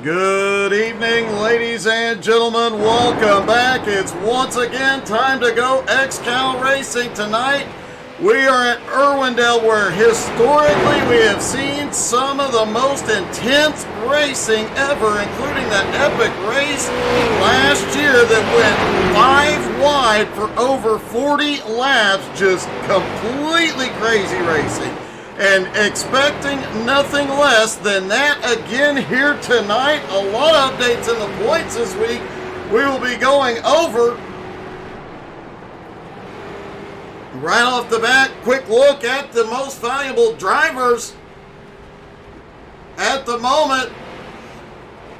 Good evening, ladies and gentlemen. Welcome back. It's once again time to go XCAL Racing. Tonight, we are at Irwindale, where historically we have seen some of the most intense racing ever, including that epic race last year that went 5 wide for over 40 laps. Just completely crazy racing. And expecting nothing less than that again here tonight. A lot of updates in the points this week we will be going over. Right off the bat, quick look at the most valuable drivers at the moment.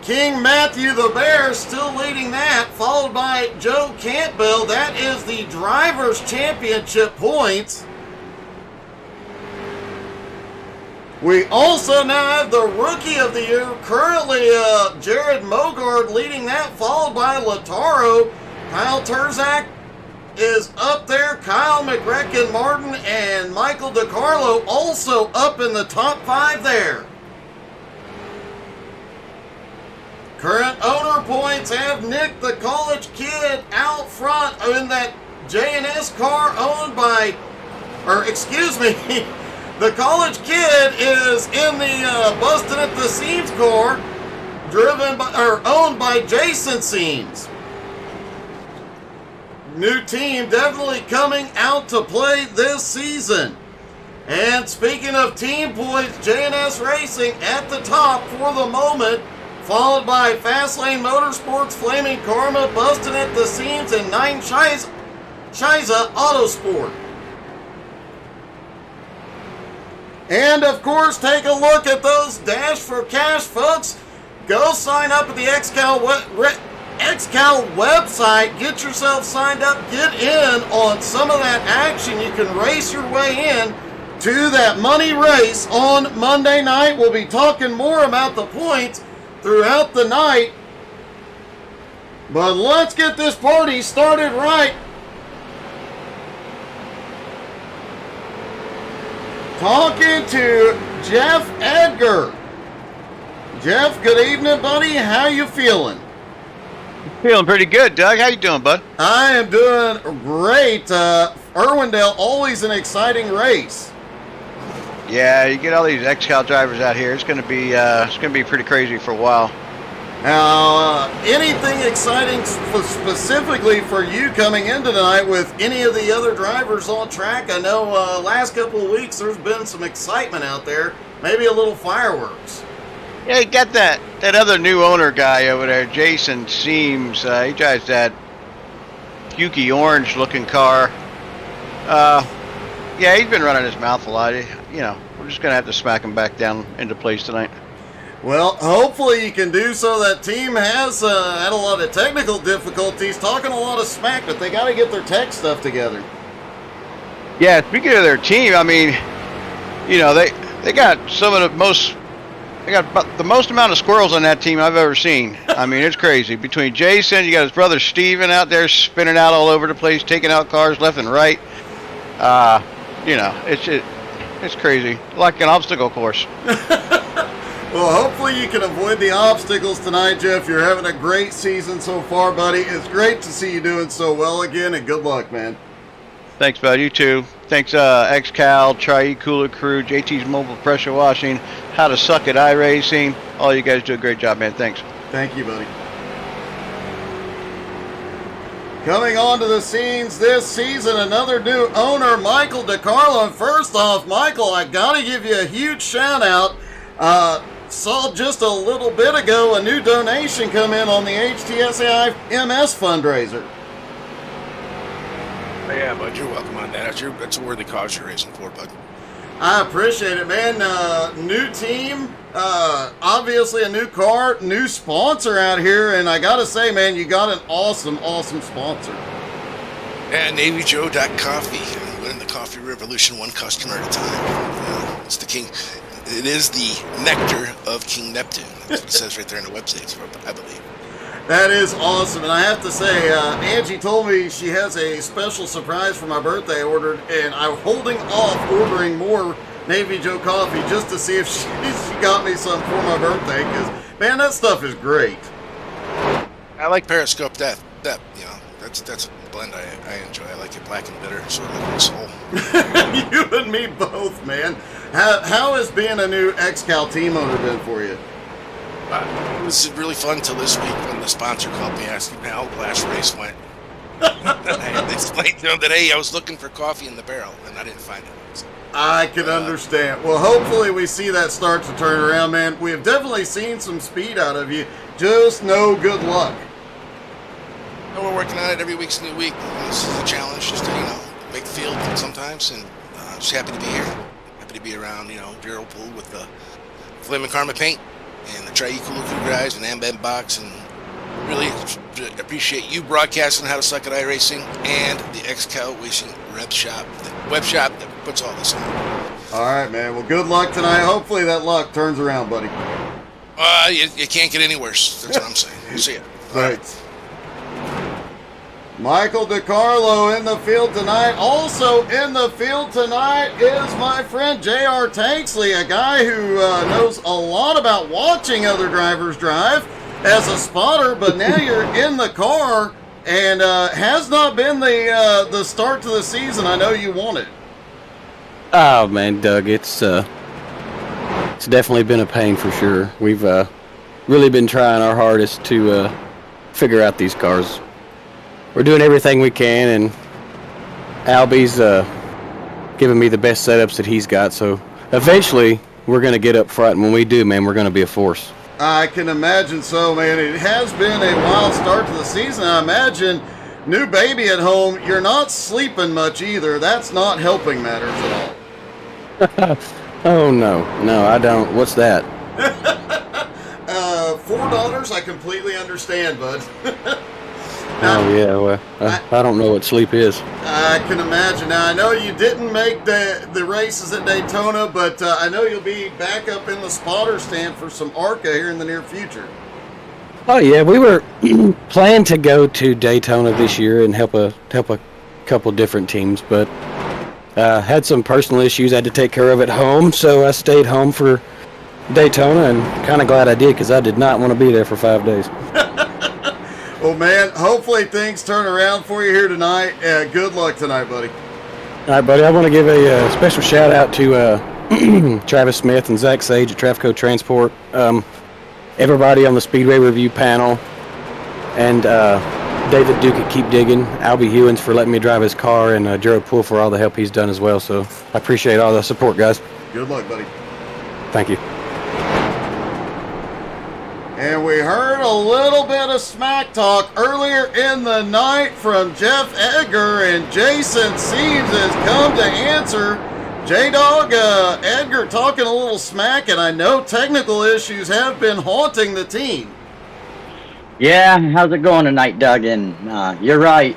King Matthew the Bear still leading that, followed by Joe Campbell. That is the Drivers' Championship points. We also now have the Rookie of the Year, currently Jared Mogard leading that, followed by Lataro. Kyle Terzak is up there. Kyle McGrecken Martin and Michael DiCarlo also up in the top 5 there. Current owner points have Nick the College Kid out front in that J&S car owned by, the College Kid is in the Busted at the Seams car, owned by Jason Seams. New team definitely coming out to play this season. And speaking of team points, J&S Racing at the top for the moment, followed by Fastlane Motorsports, Flaming Karma, Busted at the Seams, and 9 Shiza Autosport. And of course, take a look at those Dash for Cash, folks. Go sign up at the XCAL website. Get yourself signed up. Get in on some of that action. You can race your way in to that money race on Monday night. We'll be talking more about the points throughout the night. But let's get this party started right. Talking to Jeff Edgar. Jeff, good evening, buddy. How you feeling? Feeling pretty good, Doug. How you doing, bud? I am doing great. Irwindale, always an exciting race. Yeah, you get all these XCAL drivers out here. It's gonna be pretty crazy for a while. Now, anything exciting specifically for you coming into tonight with any of the other drivers on track? I know last couple of weeks there's been some excitement out there, maybe a little fireworks. Yeah, you got that other new owner guy over there, Jason Seams. He drives that pukey orange looking car. Yeah, he's been running his mouth a lot. We're just gonna have to smack him back down into place tonight. Well, hopefully you can do so. That team has had a lot of technical difficulties, talking a lot of smack, but they got to get their tech stuff together. Yeah, speaking of their team, I mean, they got some of the most, they got about the most amount of squirrels on that team I've ever seen. I mean, it's crazy. Between Jason, you got his brother Steven out there spinning out all over the place, taking out cars left and right. It's crazy, like an obstacle course. Well, hopefully you can avoid the obstacles tonight, Jeff. You're having a great season so far, buddy. It's great to see you doing so well again, and good luck, man. Thanks, bud. You too. Thanks, XCAL, Tri Cooler Crew, JT's Mobile Pressure Washing, How to Suck at iRacing. All you guys do a great job, man. Thanks. Thank you, buddy. Coming onto the scenes this season, another new owner, Michael DiCarlo. And first off, Michael, I got to give you a huge shout-out. Saw just a little bit ago a new donation come in on the HTSAI MS fundraiser. Yeah, bud, you're welcome on that. That's a worthy cause you're raising for, bud. I appreciate it, man. New team, obviously a new car, new sponsor out here, and I gotta say, man, you got an awesome sponsor. And NavyJoe.coffee, winning the coffee revolution one customer at a time. It's the king. It is the nectar of King Neptune. That's what it says right there on the website, I believe. That is awesome, and I have to say, Angie told me she has a special surprise for my birthday ordered, and I'm holding off ordering more Navy Joe Coffee just to see if she got me some for my birthday, because, man, that stuff is great. I like Periscope. That's a blend I enjoy. I like it black and bitter, sort of like my soul. You and me both, man. How has being a new XCAL team owner been for you? It was really fun till this week when the sponsor called me asking how the last race went. I explained to him that, hey, I was looking for coffee in the barrel, and I didn't find it. So, I can understand. Well, hopefully we see that start to turn around, man. We have definitely seen some speed out of you. Just no good luck. no, we're working on it. Every week's a new week. This is a challenge just to, make the field sometimes, and just happy to be here. Happy to be around, Gerald Pool with the Flame and Karma paint and the Tri-Kuluku guys and Ambem box, and really appreciate you broadcasting How to Suck at iRacing and the XCAL Racing web shop that puts all this on. All right, man. Well, good luck tonight. Hopefully that luck turns around, buddy. You can't get any worse. That's what I'm saying. We'll see it. Right. Michael DiCarlo in the field tonight. Also in the field tonight is my friend J.R. Tanksley, a guy who knows a lot about watching other drivers drive as a spotter, but now you're in the car, and has not been the start to the season I know you wanted. Oh man, Doug, it's definitely been a pain for sure. We've really been trying our hardest to figure out these cars. We're doing everything we can, and Albie's giving me the best setups that he's got. So eventually, we're gonna get up front, and when we do, man, we're gonna be a force. I can imagine so, man. It has been a wild start to the season. I imagine new baby at home. You're not sleeping much either. That's not helping matters at all. Oh no, I don't. What's that? 4 daughters. I completely understand, bud. Oh yeah, well, I don't know what sleep is. I can imagine. Now, I know you didn't make the races at Daytona, but I know you'll be back up in the spotter stand for some ARCA here in the near future. Oh yeah, we were planning to go to Daytona this year and help a couple different teams, but had some personal issues I had to take care of at home, so I stayed home for Daytona, and kind of glad I did, because I did not want to be there for 5 days. Well, man, hopefully things turn around for you here tonight. Good luck tonight, buddy. All right, buddy, I want to give a special shout out to Travis Smith and Zach Sage at Trafco Transport, everybody on the Speedway Review panel, and David Duke at Keep Digging, Albie Hewins for letting me drive his car, and Gerald Poole for all the help he's done as well. So I appreciate all the support, guys. Good luck, buddy. Thank you. And we heard a little bit of smack talk earlier in the night from Jeff Edgar, and Jason Siebes has come to answer. J-Dog, Edgar talking a little smack, and I know technical issues have been haunting the team. Yeah, how's it going tonight, Doug? And you're right.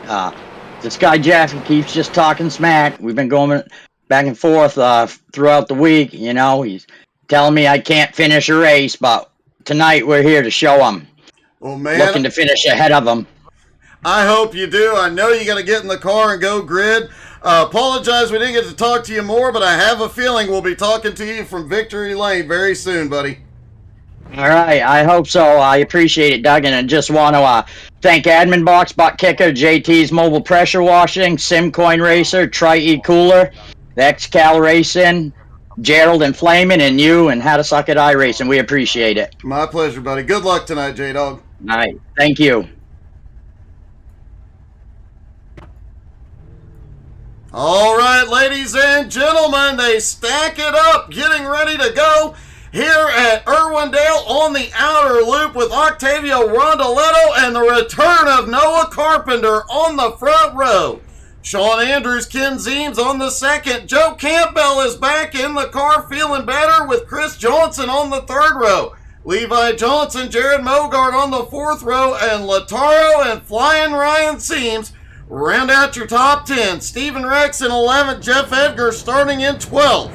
This guy Jeff keeps just talking smack. We've been going back and forth throughout the week. He's telling me I can't finish a race, but tonight we're here to show him. Well, man, looking to finish ahead of him. I hope you do. I know you got to get in the car and go grid. Apologize we didn't get to talk to you more, but I have a feeling we'll be talking to you from Victory Lane very soon, buddy. All right, I hope so. I appreciate it, Doug, and I just want to thank Admin Box, Butt Kicker, JT's Mobile Pressure Washing, Simcoin Racer, Tri-E-Cooler, the XCAL Racing, Gerald and Flamin', and you, and How to Suck at iRacing. We appreciate it. My pleasure, buddy. Good luck tonight, J-Dog. All right, thank you. All right, ladies and gentlemen, they stack it up, getting ready to go here at Irwindale on the outer loop with Octavio Rondoletto and the return of Noah Carpenter on the front row. Sean Andrews, Ken Zeems on the second. Joe Campbell is back in the car feeling better with Chris Johnson on the third row. Levi Johnson, Jared Mogart on the fourth row, and Lataro and Flying Ryan Seams round out your top 10. Stephen Rex in 11th, Jeff Edgar starting in 12th.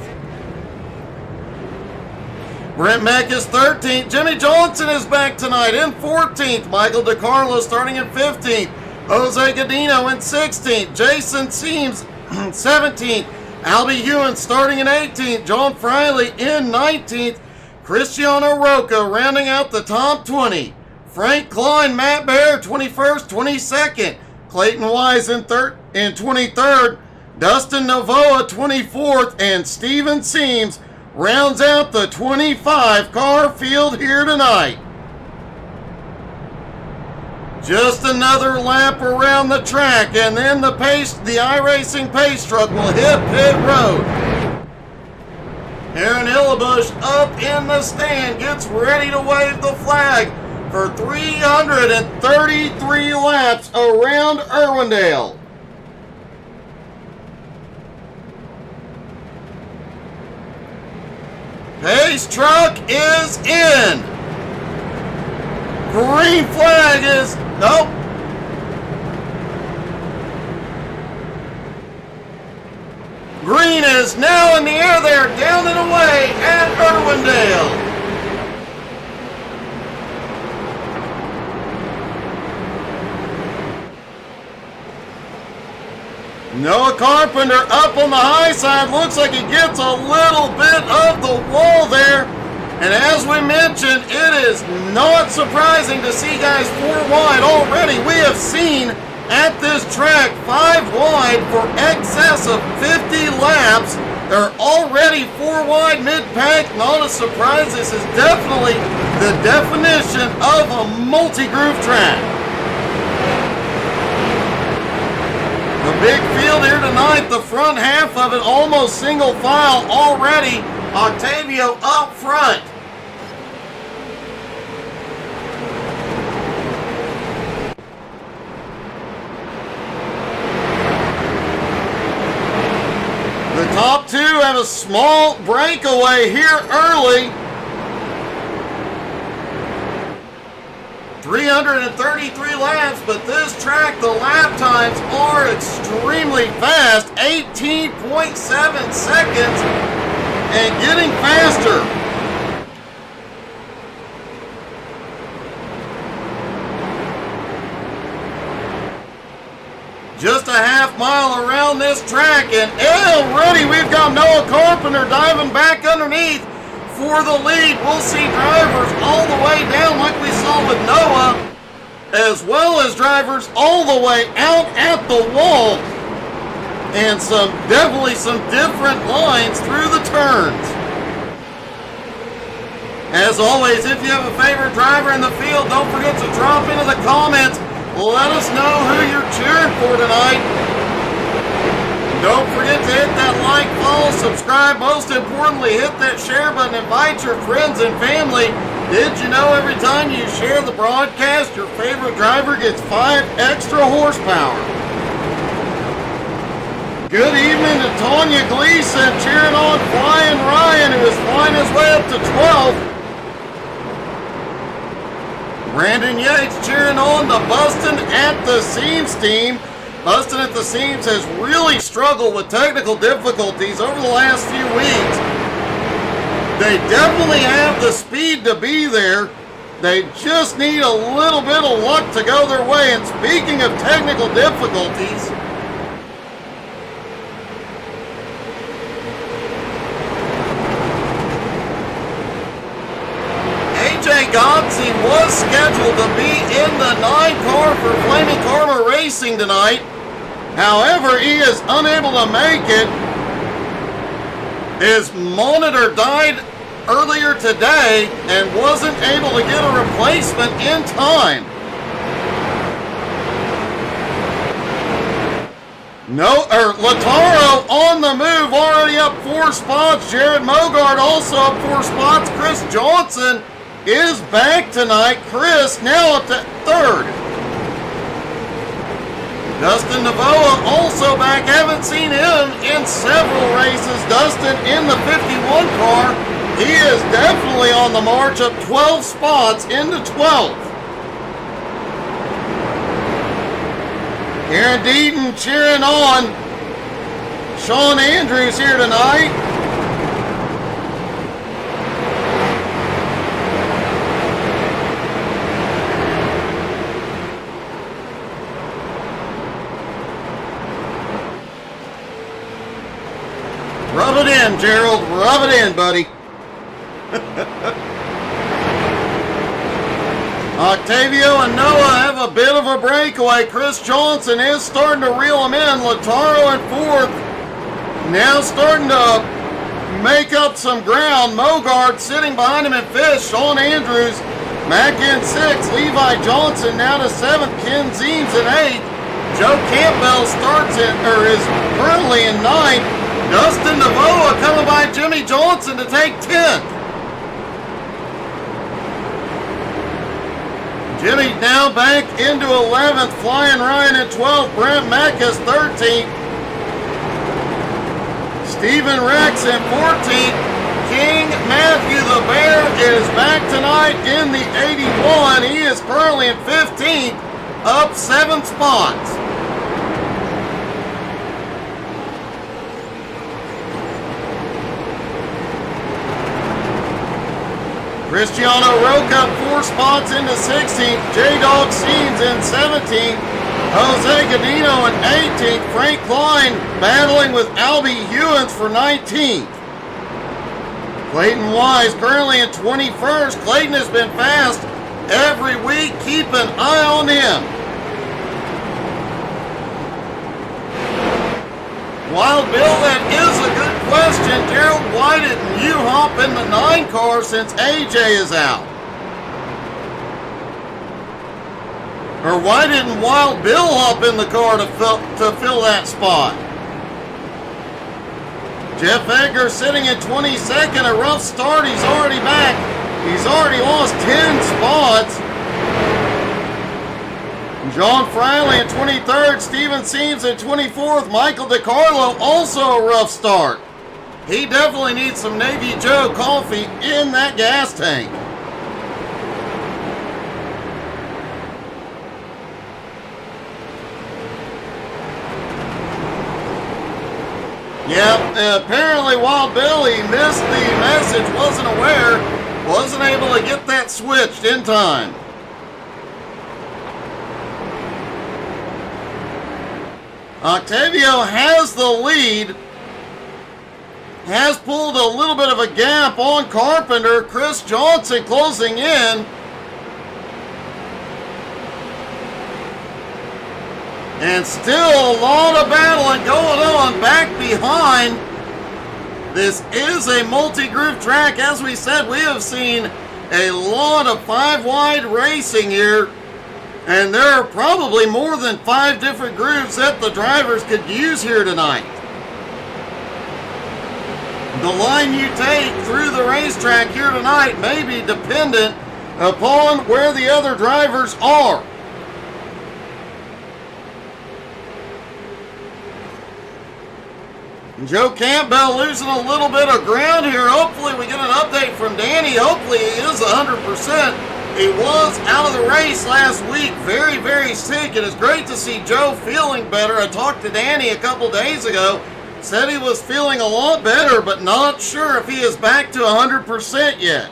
Brent Mack is 13th. Jimmy Johnson is back tonight in 14th. Michael DiCarlo starting in 15th. Jose Godino in 16th. Jason Seams 17th. Albie Ewan starting in 18th. John Friley in 19th. Cristiano Roca rounding out the top 20. Frank Klein, Matt Bear, 21st, 22nd. Clayton Wise in 23rd. Dustin Novoa, 24th. And Steven Seams rounds out the 25-car field here tonight. Just another lap around the track, and then the iRacing pace truck will hit pit road. Aaron Hillebush up in the stand, gets ready to wave the flag for 333 laps around Irwindale. Pace truck is in. Green flag is, nope. Green is now in the air there, down and away at Irwindale. Noah Carpenter up on the high side. Looks like he gets a little bit of the wall there. And as we mentioned, it is not surprising to see guys 4 wide already. We have seen at this track 5 wide for excess of 50 laps. They're already 4 wide mid-pack. Not a surprise. This is definitely the definition of a multi-groove track. The big field here tonight, the front half of it almost single file already. Octavio up front. The top 2 have a small breakaway here early. 333 laps, but this track, the lap times are extremely fast. 18.7 seconds and getting faster. Just a half mile around this track, and already we've got Noah Carpenter diving back underneath for the lead. We'll see drivers all the way down like we saw with Noah, as well as drivers all the way out at the wall, and definitely some different lines through the turns. As always, if you have a favorite driver in the field, don't forget to drop into the comments. Let us know who you're cheering for tonight. Don't forget to hit that like, follow, subscribe. Most importantly, hit that share button. Invite your friends and family. Did you know every time you share the broadcast, your favorite driver gets 5 extra horsepower? Good evening to Tanya Gleason cheering on Flying Ryan, who is flying his way up to 12th. Brandon Yates cheering on the Bustin' at the Seams team. Bustin' at the Seams has really struggled with technical difficulties over the last few weeks. They definitely have the speed to be there. They just need a little bit of luck to go their way. And speaking of technical difficulties, Gotzi was scheduled to be in the 9-car for Flaming Karma Racing tonight. However, he is unable to make it. His monitor died earlier today and wasn't able to get a replacement in time. Lataro on the move, already up 4 spots. Jared Mogard also up 4 spots. Chris Johnson is back tonight. Chris now up to 3rd. Dustin Novoa also back. Haven't seen him in several races. Dustin in the 51 car. He is definitely on the march, up 12 spots into 12th. Aaron Deaton cheering on Sean Andrews here tonight. in, Gerald. Rub it in, buddy. Octavio and Noah have a bit of a breakaway. Chris Johnson is starting to reel him in. Lataro in fourth. Now starting to make up some ground. Mogard sitting behind him in fifth. Sean Andrews back in sixth. Levi Johnson now to seventh. Ken Zeems in eighth. Joe Campbell is currently in ninth. Dustin Navoa coming by Jimmy Johnson to take 10th. Jimmy now back into 11th. Flying Ryan in 12th. Brent Mackus 13th. Stephen Rex in 14th. King Matthew the Bear is back tonight in the 81. He is currently in 15th, up 7 spots. Cristiano Roca 4 spots into 16th. J-Dog Scenes in 17th. Jose Godino in 18th. Frank Klein battling with Albie Hewins for 19th. Clayton Wise currently in 21st. Clayton has been fast every week. Keep an eye on him. Wild Bill, that is a good question. Gerald, why didn't you hop in the 9 car since AJ is out? Or why didn't Wild Bill hop in the car to fill that spot? Jeff Edgar sitting in 22nd, a rough start. He's already back. He's already lost 10 spots. John Friley in 23rd, Steven Seams in 24th, Michael DiCarlo also a rough start. He definitely needs some Navy Joe coffee in that gas tank. Yep, apparently Wild Billy missed the message, wasn't aware, wasn't able to get that switched in time. Octavio has the lead, has pulled a little bit of a gap on Carpenter. Chris Johnson closing in. And still a lot of battling going on back behind. This is a multi-group track. As we said, we have seen a lot of 5-wide racing here. And there are probably more than 5 different groups that the drivers could use here tonight. The line you take through the racetrack here tonight may be dependent upon where the other drivers are. Joe Campbell losing a little bit of ground here. Hopefully we get an update from Danny. Hopefully he is 100%. He was out of the race last week, very, very sick. It is great to see Joe feeling better. I talked to Danny a couple days ago. Said he was feeling a lot better, but not sure if he is back to 100% yet.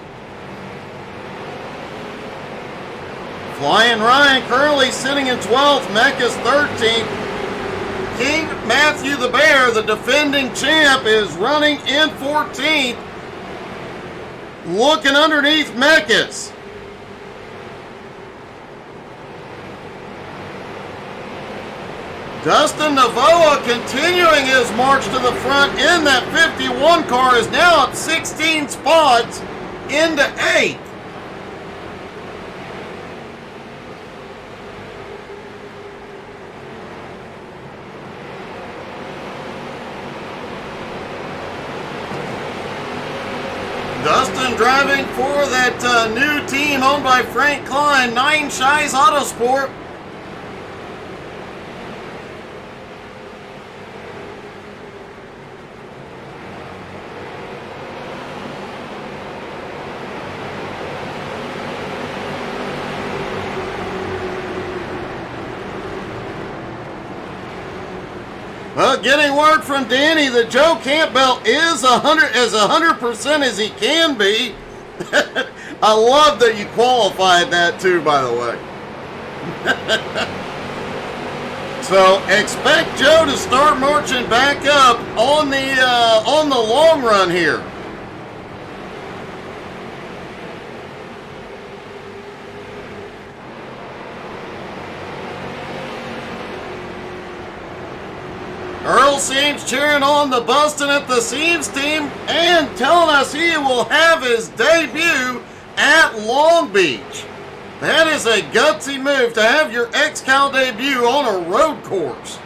Flying Ryan currently sitting in 12th. Mecca's 13th. King Matthew the Bear, the defending champ, is running in 14th. Looking underneath Mecca's. Dustin Navoa continuing his march to the front in that 51 car, is now up 16 spots into 8th. Dustin driving for that new team owned by Frank Klein, Nine Shies Autosport. Well, getting word from Danny that Joe Campbell is 100% as he can be. I love that you qualified that too, by the way. So expect Joe to start marching back up on the long run here. Earl Seams cheering on the Bustin' at the Seams team and telling us he will have his debut at Long Beach. That is a gutsy move to have your XCAL debut on a road course.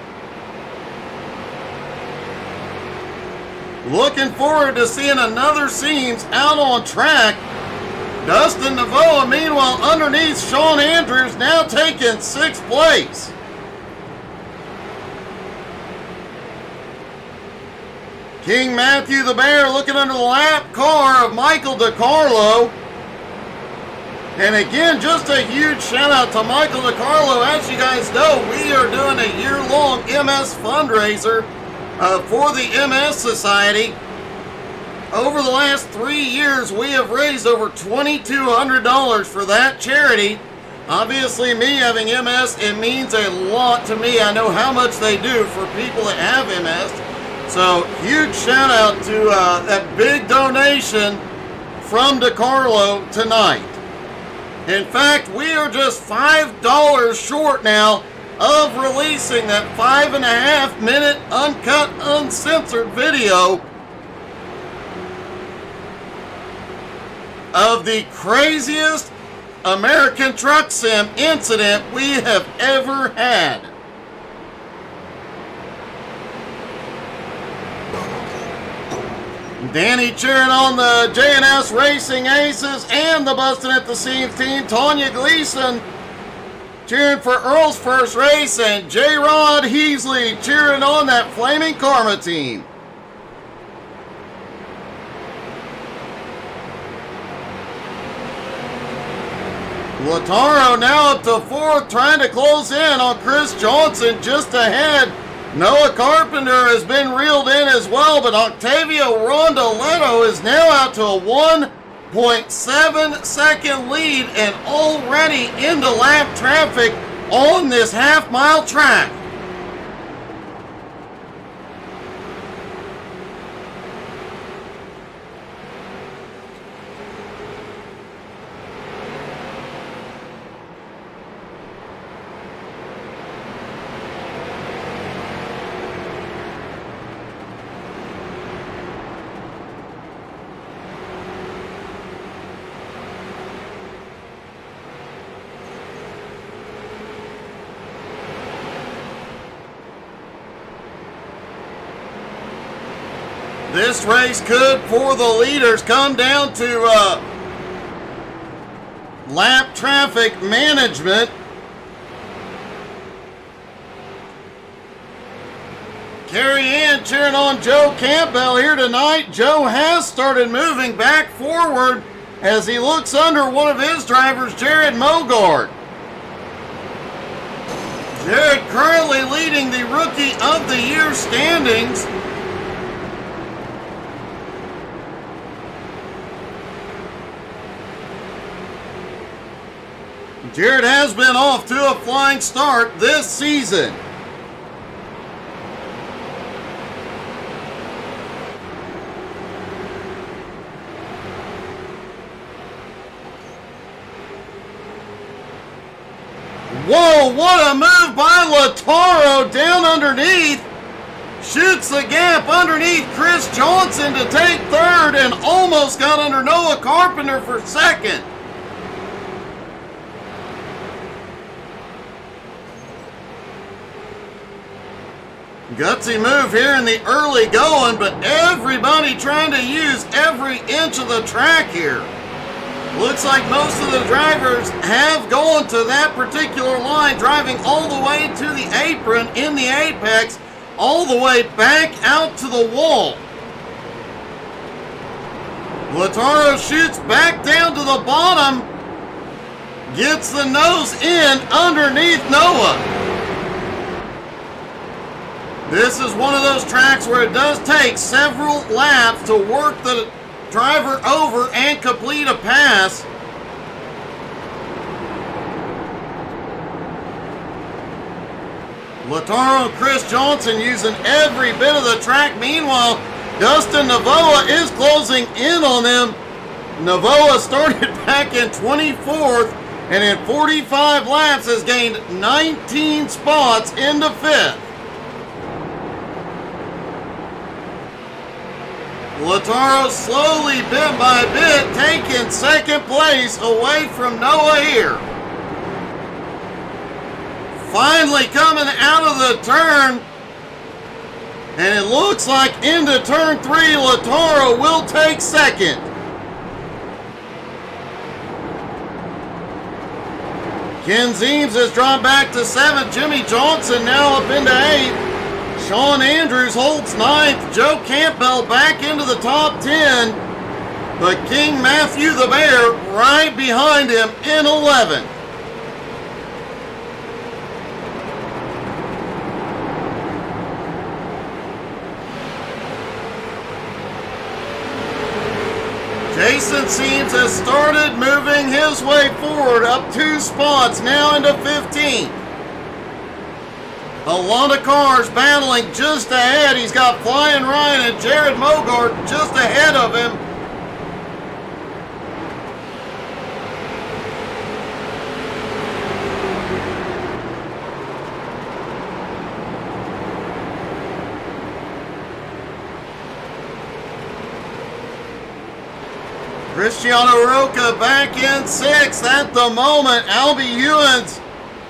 Looking forward to seeing another Seams out on track. Dustin Navoa, meanwhile, underneath Sean Andrews, now taking 6th place. King Matthew the Bear looking under the lap car of Michael DiCarlo. And again, just a huge shout out to Michael DiCarlo. As you guys know, we are doing a year-long MS fundraiser for the MS Society. Over the last 3 years, we have raised over $2,200 for that charity. Obviously, me having MS, it means a lot to me. I know how much they do for people that have MS. So, huge shout out to that big donation from DiCarlo tonight. In fact, we are just $5 short now of releasing that 5.5-minute uncut, uncensored video of the craziest American Truck Sim incident we have ever had. Danny cheering on the JNS Racing Aces and the Bustin' at the Seams team. Tanya Gleason cheering for Earl's first race, and J-Rod Heasley cheering on that Flaming Karma team. Lataro now up to 4th, trying to close in on Chris Johnson just ahead. Noah Carpenter has been reeled in as well, but Octavio Rondoletto is now out to a 1.7 second lead and already into lap traffic on this half-mile track. This race could, for the leaders, come down to lap traffic management. Carrie Ann cheering on Joe Campbell here tonight. Joe has started moving back forward as he looks under one of his drivers, Jared Mogard. Jared currently leading the Rookie of the Year standings. Jared has been off to a flying start this season. Whoa, what a move by Lataro down underneath. Shoots the gap underneath Chris Johnson to take 3rd and almost got under Noah Carpenter for 2nd. Gutsy move here in the early going, but everybody trying to use every inch of the track here. Looks like most of the drivers have gone to that particular line, driving all the way to the apron in the apex, all the way back out to the wall. Lataro shoots back down to the bottom, gets the nose in underneath Noah. This is one of those tracks where it does take several laps to work the driver over and complete a pass. Lataro and Chris Johnson using every bit of the track. Meanwhile, Dustin Navoa is closing in on them. Navoa started back in 24th and in 45 laps has gained 19 spots into 5th. Lataro slowly, bit by bit, taking second place away from Noah here. Finally coming out of the turn, and it looks like into turn 3, Lataro will take second. Ken Zeems has dropped back to 7th. Jimmy Johnson now up into 8th. Sean Andrews holds 9th. Joe Campbell back into the top 10. But King Matthew the Bear right behind him in 11th. Jason Seams has started moving his way forward up 2 spots, now into 15th. A lot of cars battling just ahead. He's got Flying Ryan and Jared Mogart just ahead of him. Cristiano Roca back in 6th at the moment. Albie Hewins,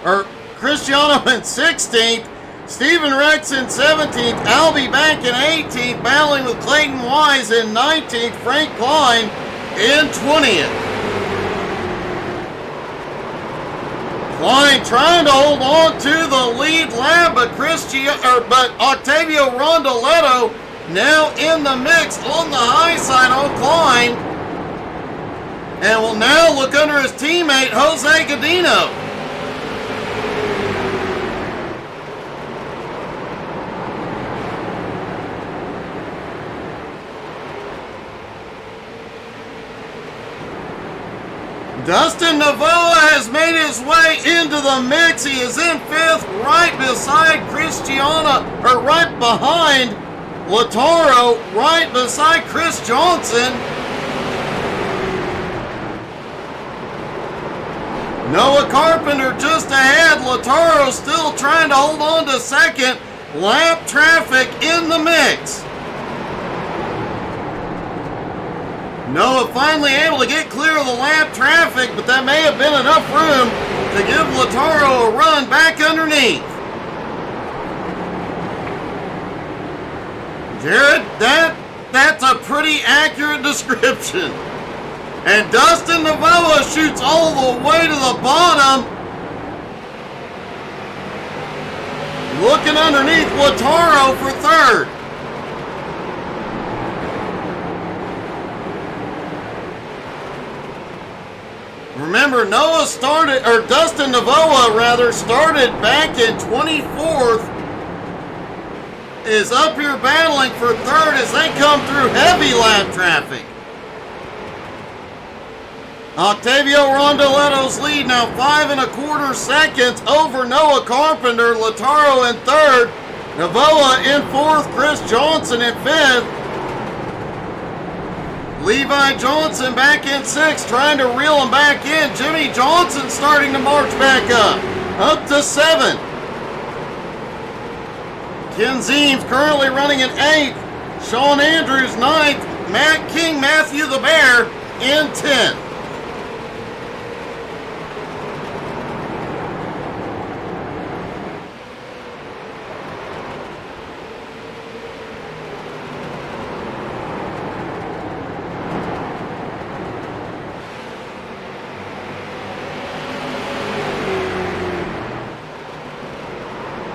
or Cristiano in 16th. Stephen Rex in 17th. Albie back in 18th, battling with Clayton Wise in 19th. Frank Klein in 20th. Klein trying to hold on to the lead lap, but Octavio Rondoletto now in the mix on the high side on Klein. And will now look under his teammate, Jose Godino. Dustin Navoa has made his way into the mix. He is in 5th, right beside right behind Lataro, right beside Chris Johnson. Noah Carpenter just ahead. Lataro still trying to hold on to 2nd. Lap traffic in the mix. Noah finally able to get clear of the lap traffic, but that may have been enough room to give Lataro a run back underneath. Jared, that's a pretty accurate description. And Dustin Navoa shoots all the way to the bottom. Looking underneath Lataro for 3rd. Remember, Dustin Navoa started back in 24th. Is up here battling for 3rd as they come through heavy lap traffic. Octavio Rondoletto's lead now 5 1/4 seconds over Noah Carpenter. Lataro in 3rd. Navoa in 4th. Chris Johnson in 5th. Levi Johnson back in 6th, trying to reel him back in. Jimmy Johnson starting to march back up to 7th. Ken Zeems currently running in 8th. Sean Andrews 9th. King Matthew the Bear in 10th.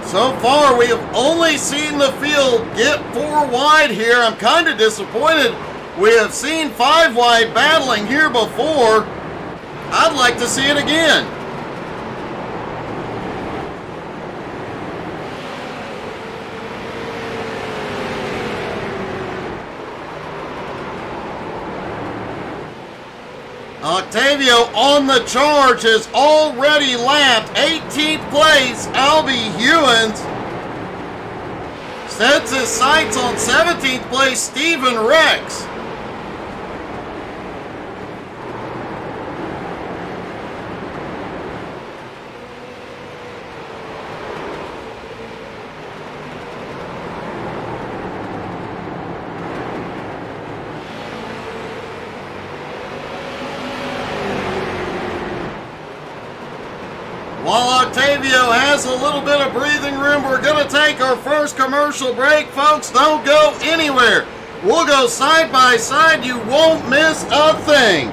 So far, we have only seen the field get 4 wide here. I'm kind of disappointed. We have seen 5 wide battling here before. I'd like to see it again. Octavio on the charge has already lapped 18th place, Albie Hewins. sets his sights on 17th place Stephen Rex. While Octavio has a little bit of breathing room, we're going to take our first commercial break. Folks, don't go anywhere. We'll go side by side. You won't miss a thing.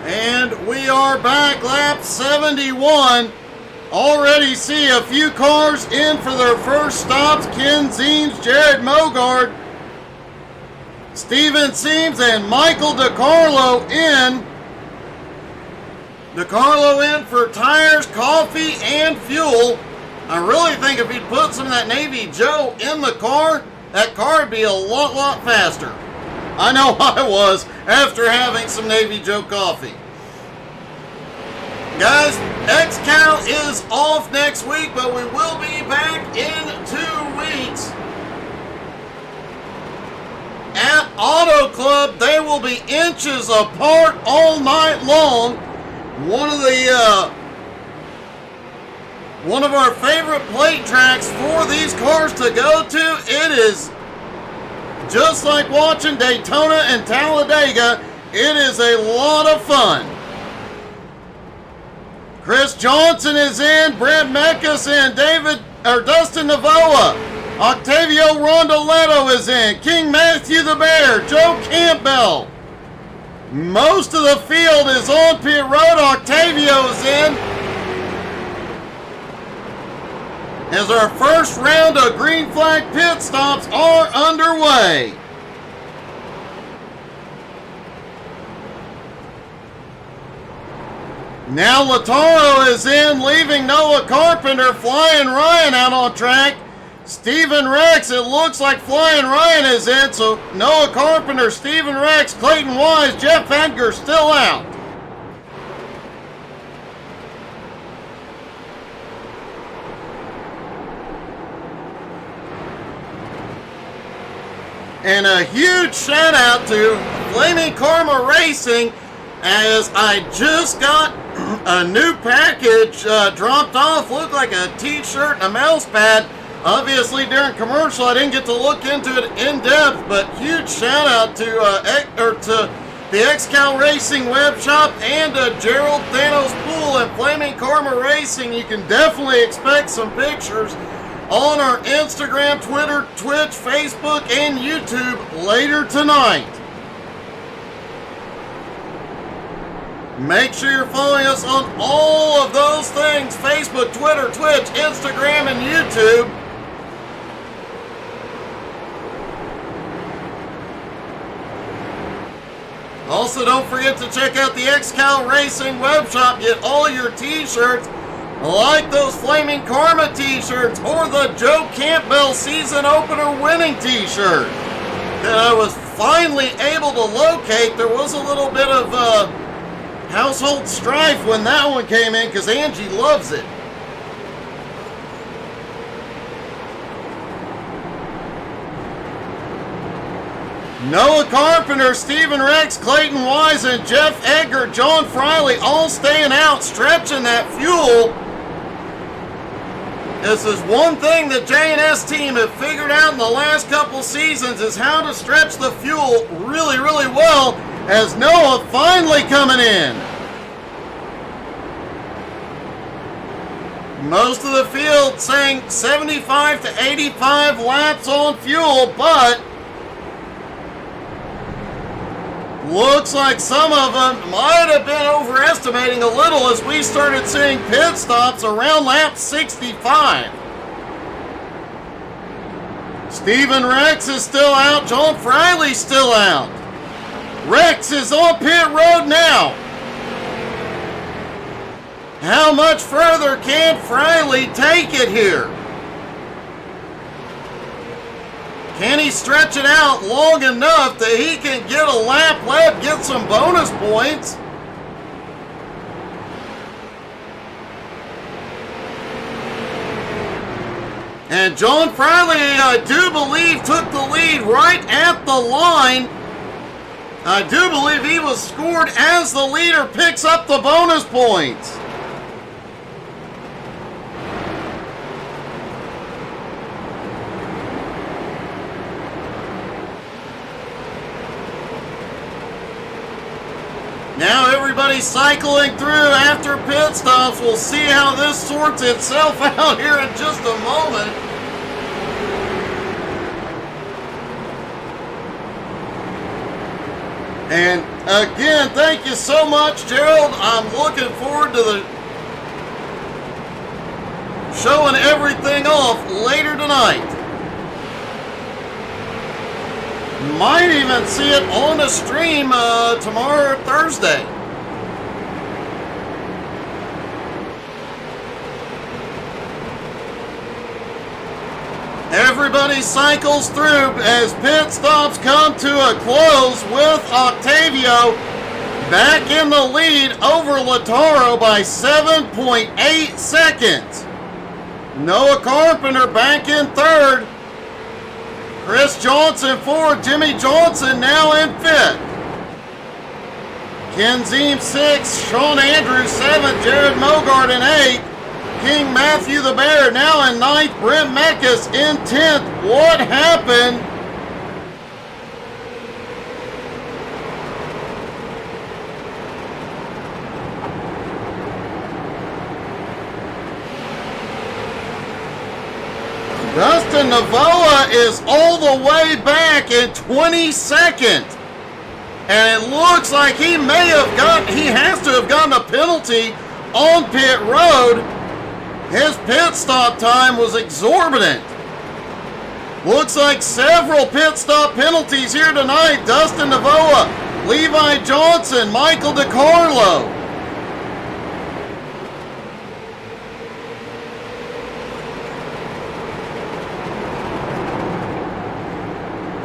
And we are back, lap 71. Already see a few cars in for their first stops. Ken Zeems, Jared Mogard, Steven Seams, and Michael DiCarlo in. DiCarlo in for tires, coffee, and fuel. I really think if he'd put some of that Navy Joe in the car, that car would be a lot faster. I know I was after having some Navy Joe coffee. Guys, XCAL is off next week, but we will be back in 2 weeks. At Auto Club, they will be inches apart all night long. One of our favorite plate tracks for these cars to go to. It is just like watching Daytona and Talladega. It is a lot of fun. Chris Johnson is in, Brent Mekas in, Dustin Navoa, Octavio Rondoletto is in, King Matthew the Bear, Joe Campbell. Most of the field is on pit road. Octavio is in. As our first round of green flag pit stops are underway. Now Lataro is in, leaving Noah Carpenter, flying Ryan out on track. Steven Rex, it looks like Flying Ryan is in, so Noah Carpenter, Steven Rex, Clayton Wise, Jeff Edgar still out. And a huge shout out to Flaming Karma Racing, as I just got a new package dropped off. Looked like a t-shirt and a mouse pad. Obviously during commercial I didn't get to look into it in depth, but huge shout out to the XCAL Racing web shop and Gerald Thanos Pool and Flaming Karma Racing. You can definitely expect some pictures on our Instagram, Twitter, Twitch, Facebook, and YouTube later tonight. Make sure you're following us on all of those things: Facebook, Twitter, Twitch, Instagram, and YouTube. Also, don't forget to check out the XCAL Racing web shop. Get all your t-shirts, like those Flaming Karma t-shirts or the Joe Campbell season opener winning t-shirt that I was finally able to locate. There was a little bit of household strife when that one came in because Angie loves it. Noah Carpenter, Steven Rex, Clayton Wise, and Jeff Edgar, John Friley all staying out, stretching that fuel. This is one thing the J&S team have figured out in the last couple seasons, is how to stretch the fuel really, really well, as Noah finally coming in. Most of the field saying 75 to 85 laps on fuel, but looks like some of them might have been overestimating a little, as we started seeing pit stops around lap 65. Steven Rex is still out. John Friley's still out. Rex is on pit road now. How much further can Friley take it here? Can he stretch it out long enough that he can get a lap left, get some bonus points? And John Friley, I do believe, took the lead right at the line. I do believe he was scored as the leader, picks up the bonus points. Now everybody's cycling through after pit stops. We'll see how this sorts itself out here in just a moment. And again, thank you so much, Gerald. I'm looking forward to showing everything off later tonight. Might even see it on the stream tomorrow or Thursday. Everybody cycles through as pit stops come to a close, with Octavio back in the lead over Lataro by 7.8 seconds. Noah Carpenter back in third. Chris Johnson fourth, Jimmy Johnson now in fifth. Ken Ziem sixth, Sean Andrews seventh, Jared Mogart in eighth, King Matthew the Bear now in ninth, Brent Meckus in 10th. What happened? Dustin Navoa is all the way back in 22nd. And it looks like he has to have gotten a penalty on pit road. His pit stop time was exorbitant. Looks like several pit stop penalties here tonight. Dustin Navoa, Levi Johnson, Michael DiCarlo.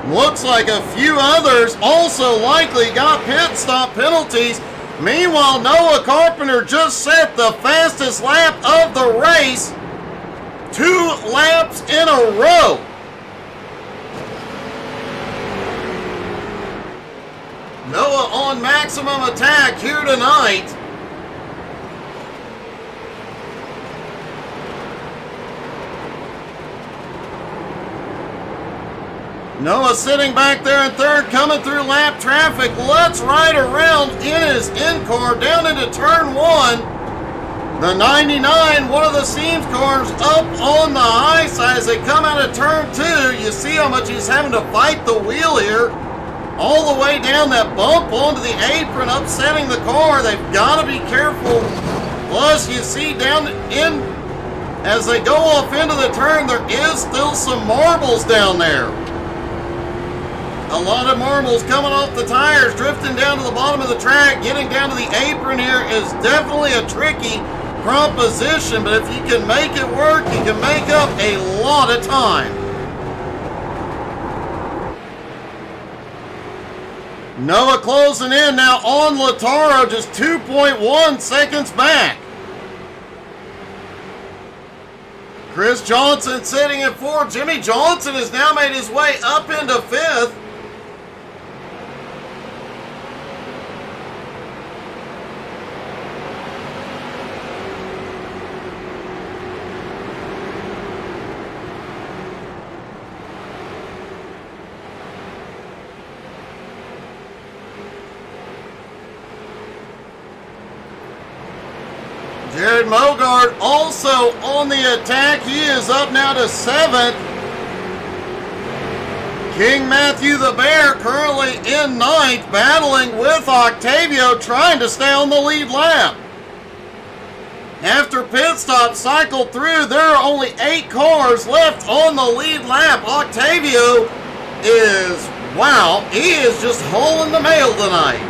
Looks like a few others also likely got pit stop penalties. Meanwhile, Noah Carpenter just set the fastest lap of the race, 2 laps in a row. Noah on maximum attack here tonight. Noah sitting back there in third, coming through lap traffic. Let's ride around in his in-car down into turn 1. The 99, one of the seams cars up on the high side as they come out of turn 2. You see how much he's having to fight the wheel here. All the way down that bump onto the apron, upsetting the car. They've got to be careful. Plus, you see down in, as they go off into the turn, there is still some marbles down there. A lot of marbles coming off the tires, drifting down to the bottom of the track. Getting down to the apron here is definitely a tricky proposition, but if you can make it work, you can make up a lot of time. Noah closing in now on Lautaro, just 2.1 seconds back. Chris Johnson sitting at 4th. Jimmy Johnson has now made his way up into 5th. Jared Mogart also on the attack. He is up now to 7th. King Matthew the Bear currently in 9th, battling with Octavio, trying to stay on the lead lap. After pit stop cycled through, there are only 8 cars left on the lead lap. Octavio is, wow, he is just hauling the mail tonight.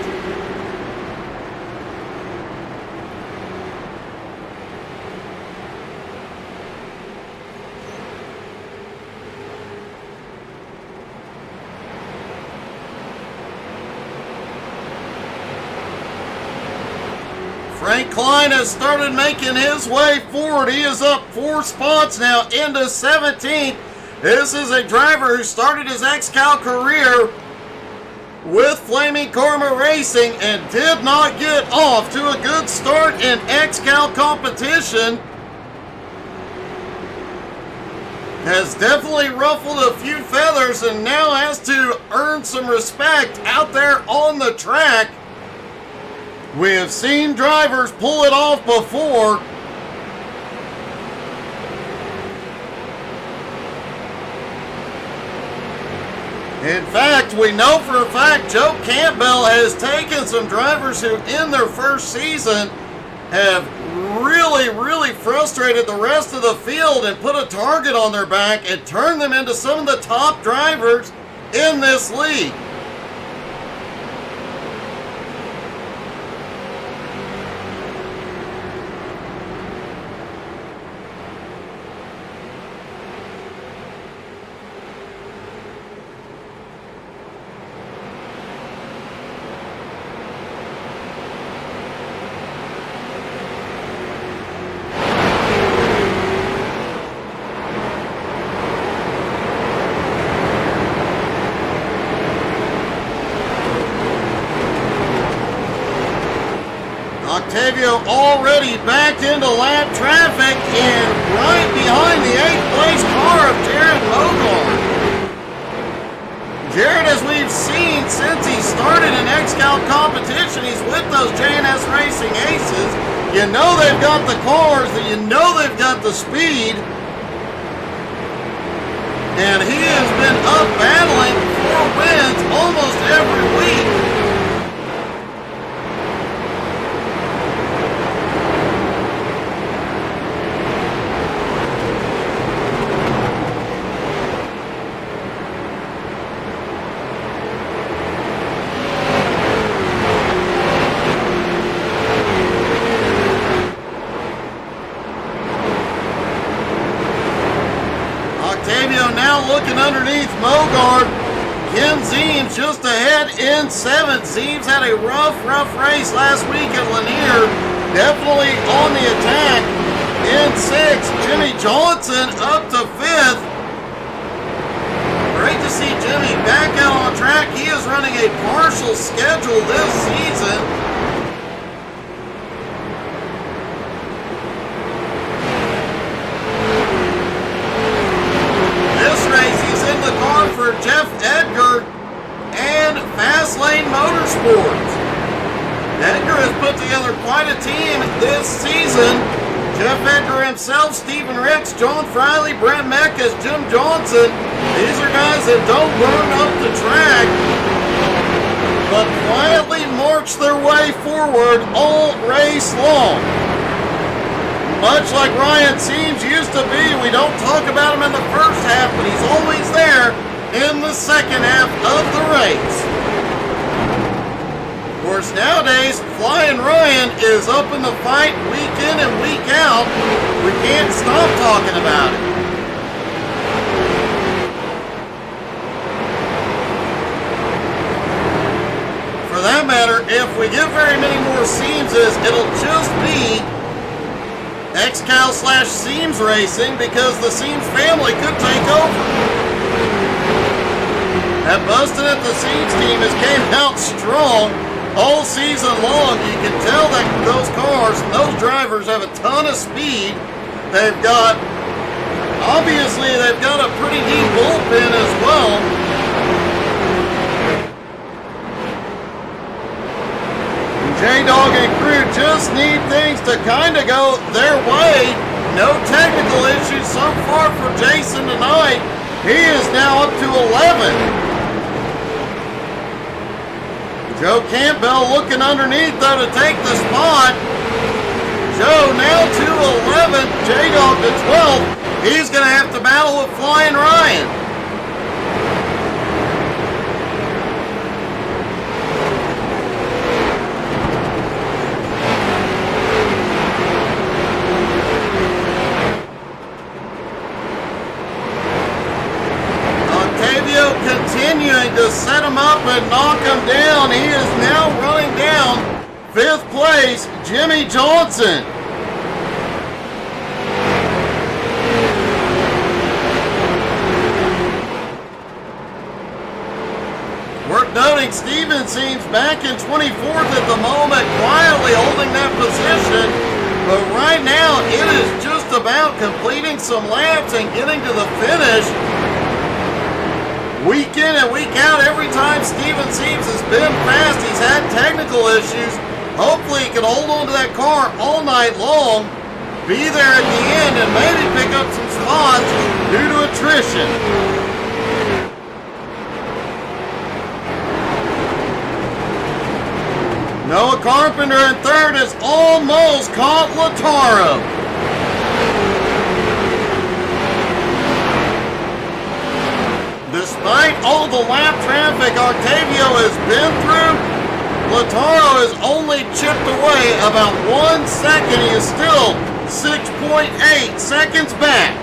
Frank Klein has started making his way forward. He is up 4 spots now into 17th. This is a driver who started his XCAL career with Flaming Karma Racing and did not get off to a good start in XCAL competition. Has definitely ruffled a few feathers and now has to earn some respect out there on the track. We have seen drivers pull it off before. In fact, we know for a fact Joe Campbell has taken some drivers who in their first season have really frustrated the rest of the field and put a target on their back and turned them into some of the top drivers in this league. Octavio already backed into lap traffic and right behind the 8th place car of Jared Mogart. Jared, as we've seen since he started in XCAL competition, he's with those J&S Racing Aces. You know they've got the cars, you know they've got the speed. And he has been up battling for wins almost every week. Octavio now looking underneath Mogart. Ken Zeems just ahead in 7th. Zeems had a rough race last week at Lanier. Definitely on the attack in 6th. Jimmy Johnson up to 5th. Great to see Jimmy back out on track. He is running a partial schedule this season. This race, he's in the car for Jeff Edgar and Fastlane Motorsports. Edgar has put together quite a team this season. Jeff Edgar himself, Stephen Ricks, John Friley, Brent Meckes, Jim Johnson. These are guys that don't burn up the track, but quietly march their way forward all race long. Much like Ryan Seems used to be, we don't talk about him in the first half, but he's always there in the second half of the race. Of course, nowadays, Flying Ryan is up in the fight week in and week out. We can't stop talking about it. For that matter, if we get very many more Seamses, it'll just be XCAL/Seams Racing, because the Seams family could take over. That Bustin' at the Seams team has came out strong all season long. You can tell that those cars, those drivers have a ton of speed. Obviously they've got a pretty deep bullpen as well. J-Dog and crew just need things to kind of go their way. No technical issues so far for Jason tonight. He is now up to 11. Joe Campbell looking underneath, though, to take the spot. Joe now to 11, J-Dog to 12. He's going to have to battle with Flying Ryan. Continuing to set him up and knock him down. He is now running down 5th place, Jimmy Johnson. Worth noting, Steven seems back in 24th at the moment, quietly holding that position. But right now, it is just about completing some laps and getting to the finish. Week in and week out, every time Steven Seams has been fast, he's had technical issues. Hopefully he can hold on to that car all night long, be there at the end, and maybe pick up some spots due to attrition. Noah Carpenter in 3rd has almost caught Lataro. Despite all the lap traffic Octavio has been through, Lataro has only chipped away about 1 second. He is still 6.8 seconds back.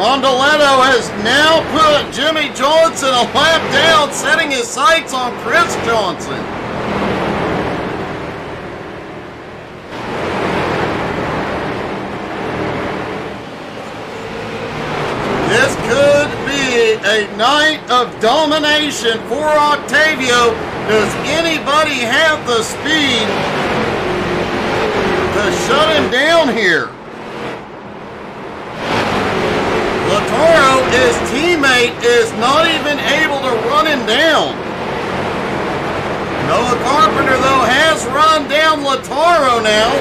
Rondoletto has now put Jimmy Johnson a lap down, setting his sights on Chris Johnson. This could be a night of domination for Octavio. Does anybody have the speed to shut him down here? Lataro, his teammate, is not even able to run him down. Noah Carpenter, though, has run down Lataro now.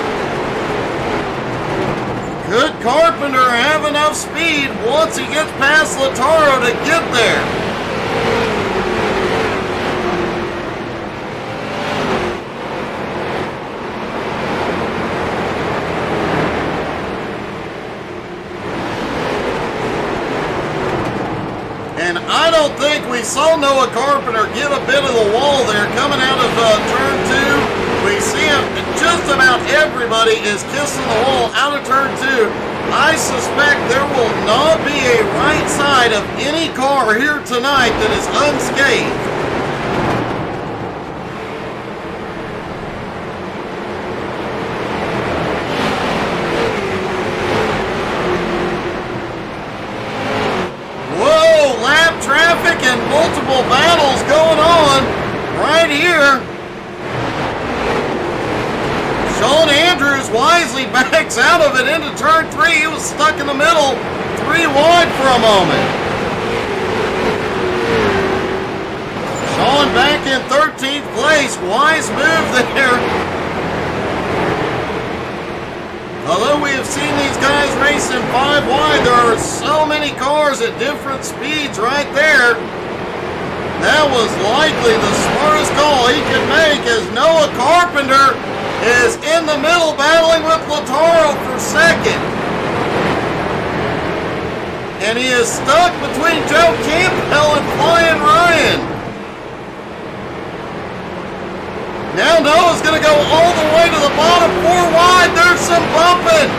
Could Carpenter have enough speed once he gets past Lataro to get there? And I don't think we saw Noah Carpenter get a bit of the wall there coming out of turn 2. We see him, just about everybody is kissing the wall out of turn 2. I suspect there will not be a right side of any car here tonight that is unscathed. Traffic and multiple battles going on right here. Sean Andrews wisely backs out of it into turn 3. He was stuck in the middle, 3 wide for a moment. Sean back in 13th place. Wise move there. Although we have seen these guys racing 5 wide, there are so many cars at different speeds right there. That was likely the smartest call he could make, as Noah Carpenter is in the middle battling with Lataro for second. And he is stuck between Joe Campbell and Flying Ryan. Now Noah's going to go all the way to the bottom, 4 wide. There's some bumping.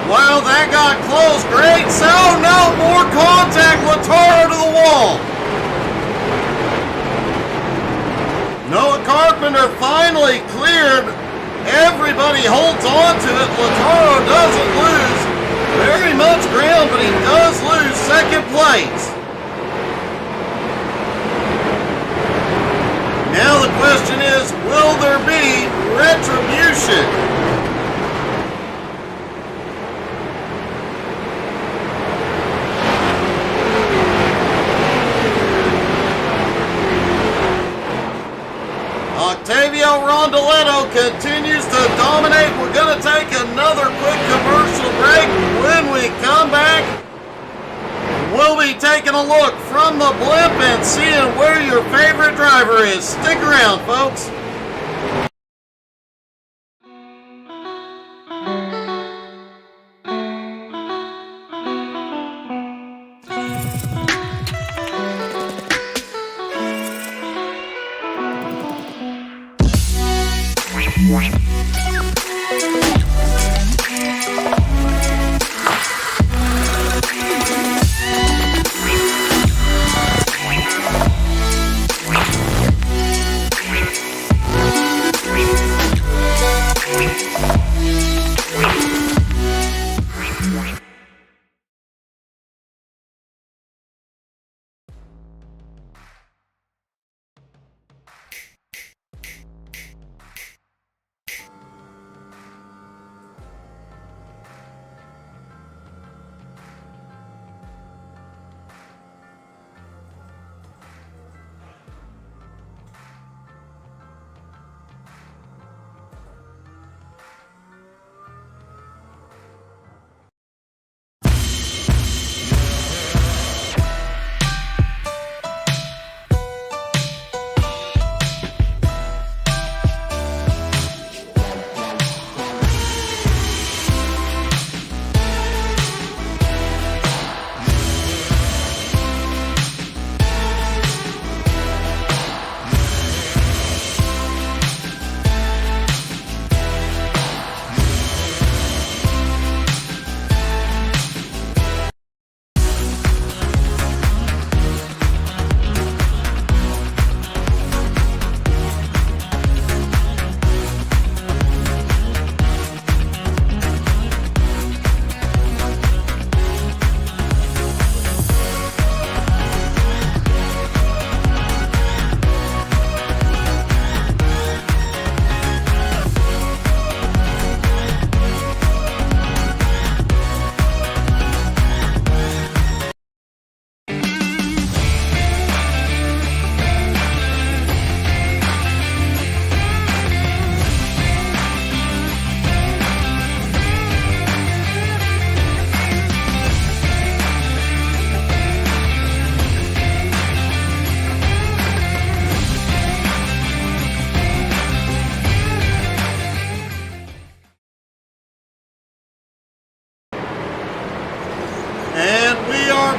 Wow, that got close. Great. So, no more contact. Lataro to the wall. Noah Carpenter finally cleared. Everybody holds on to it. Lataro doesn't lose very much ground, but he does lose second place. Now the question is, will there be retribution? Octavio Rondoletto continues to dominate. We're going to take another quick commercial break. When we come back, we'll be taking a look from the blimp and seeing where your favorite driver is. Stick around, folks.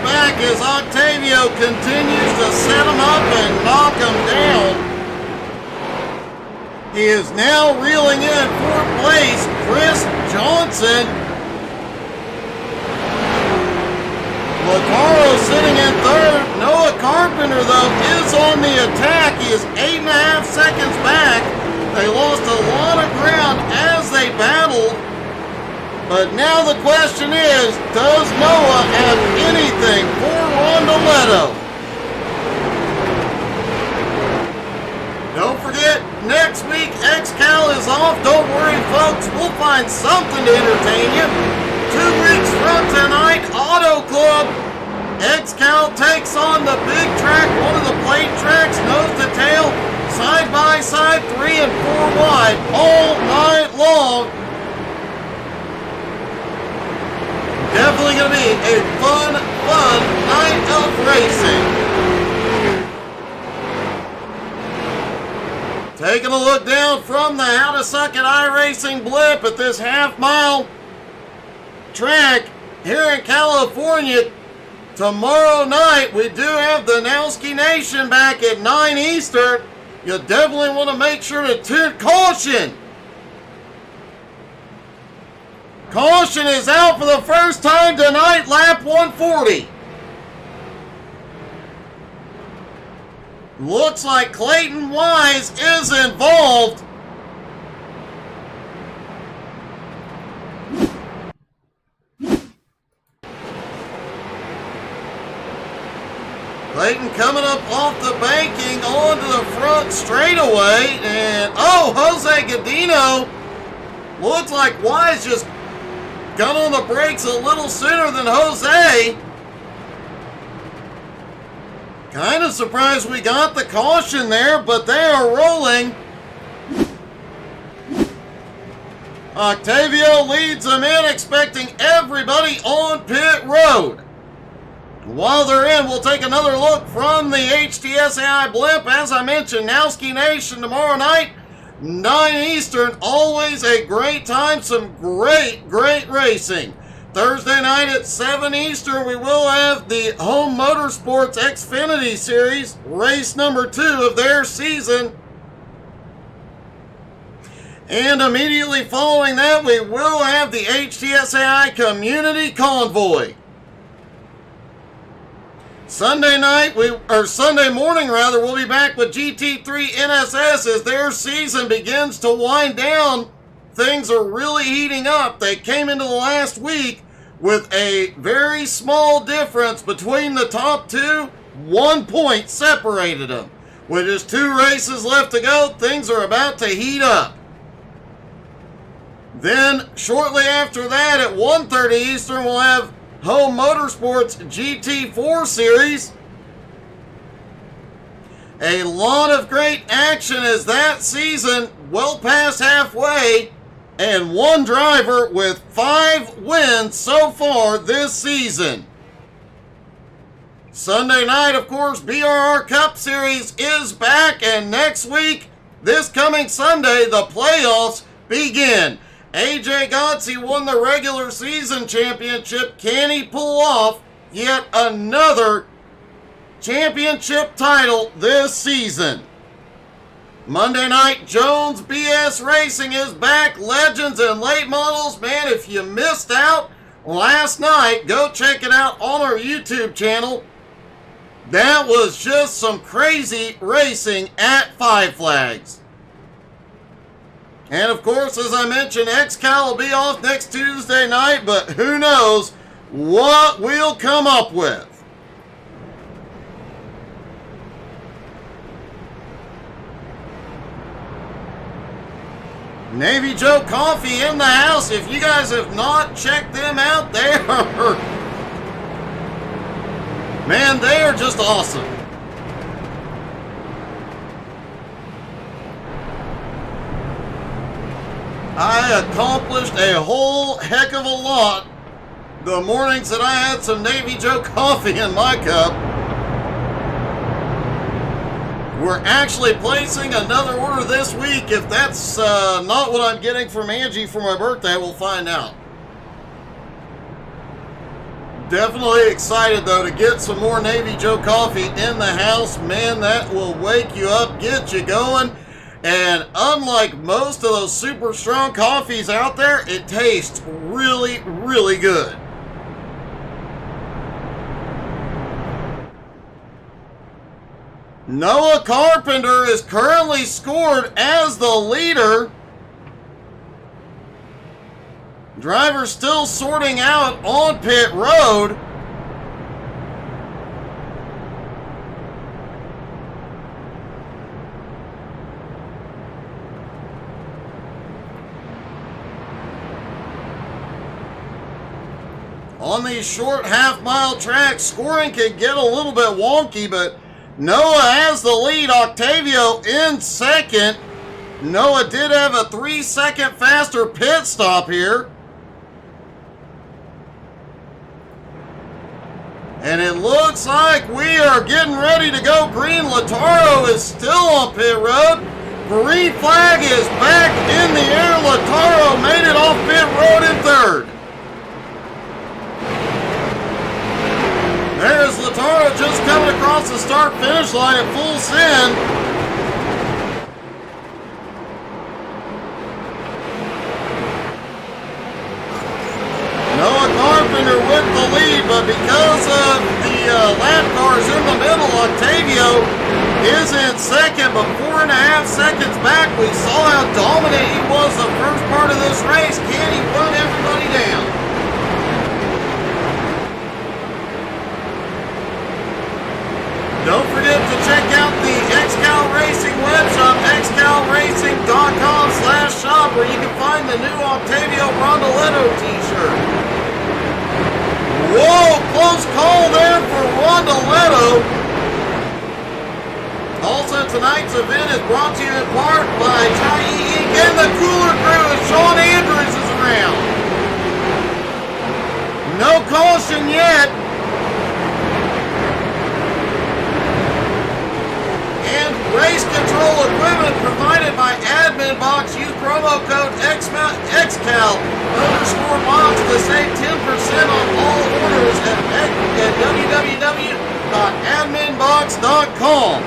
back as Octavio continues to set him up and knock him down. He is now reeling in fourth place, Chris Johnson. Lataro sitting in third. Noah Carpenter, though, is on the attack. He is 8.5 seconds back. They lost a lot of ground as they battled. But now the question is, does Noah have anything for Rondoletto? Don't forget, next week XCAL is off. Don't worry, folks. We'll find something to entertain you. 2 weeks from tonight, Auto Club. XCAL takes on the big track, one of the plate tracks, nose to tail, side by side, 3 and 4 wide, all night long. Definitely going to be a fun night of racing. Taking a look down from the How to Suck at iRacing blip at this half-mile track here in California. Tomorrow night, we do have the Nowski Nation back at 9 Eastern. You definitely want to make sure to tune. Caution! Caution is out for the first time tonight, lap 140. Looks like Clayton Wise is involved. Clayton coming up off the banking onto the front straightaway. And, oh, Jose Godino. Looks like Wise just got on the brakes a little sooner than Jose. Kind of surprised we got the caution there, but they are rolling. Octavio leads them in, expecting everybody on pit road. While they're in, we'll take another look from the HTSAI blimp. As I mentioned, Nowski Nation tomorrow night, 9 Eastern. Always a great time, some great racing. Thursday night at 7 Eastern, we will have the Home Motorsports Xfinity Series, race number 2 of their season. And immediately following that, we will have the HTSAI Community Convoy. Sunday morning, we'll be back with GT3 NSS as their season begins to wind down. Things are really heating up. They came into the last week with a very small difference between the top two. 1 point separated them. With just 2 races left to go, things are about to heat up. Then, shortly after that, at 1:30 Eastern, we'll have Home Motorsports GT4 Series. A lot of great action as that season well past halfway, and one driver with 5 wins so far this season. Sunday night, of course, BRR Cup Series is back, and next week, this coming Sunday, the playoffs begin. AJ Gotzi won the regular season championship. Can he pull off yet another championship title this season? Monday night, Jones BS Racing is back. Legends and late models. Man, if you missed out last night, go check it out on our YouTube channel. That was just some crazy racing at Five Flags. And of course, as I mentioned, XCAL will be off next Tuesday night, but who knows what we'll come up with. Navy Joe Coffee in the house. If you guys have not checked them out, they are just awesome. I accomplished a whole heck of a lot the mornings that I had some Navy Joe coffee in my cup. We're actually placing another order this week. If that's not what I'm getting from Angie for my birthday, we'll find out. Definitely excited, though, to get some more Navy Joe coffee in the house. Man, that will wake you up, get you going. And unlike most of those super strong coffees out there, it tastes really, really good. Noah Carpenter is currently scored as the leader. Driver still sorting out on pit road. On these short half-mile tracks, scoring can get a little bit wonky, but Noah has the lead. Octavio in second. Noah did have a 3-second faster pit stop here. And it looks like we are getting ready to go green. Lataro is still on pit road. Green flag is back in the air. Lataro made it off pit road in third. There's Lataro just coming across the start-finish line at full send. Noah Carpenter with the lead, but because of the lap cars in the middle, Octavio is in second, but 4.5 seconds back. We saw how dominant he was the first part of this race. Can he run everybody down? Don't forget to check out the XCAL Racing webshop, xcalracing.com/shop, where you can find the new Octavio Rondoletto t-shirt. Whoa, close call there for Rondoletto. Also, tonight's event is brought to you in part by Chai Inc. and the Cooler Crew, as Sean Andrews is around. No caution yet. Race control equipment provided by Admin Box. Use promo code XCAL_box to save 10% on all orders at www.adminbox.com.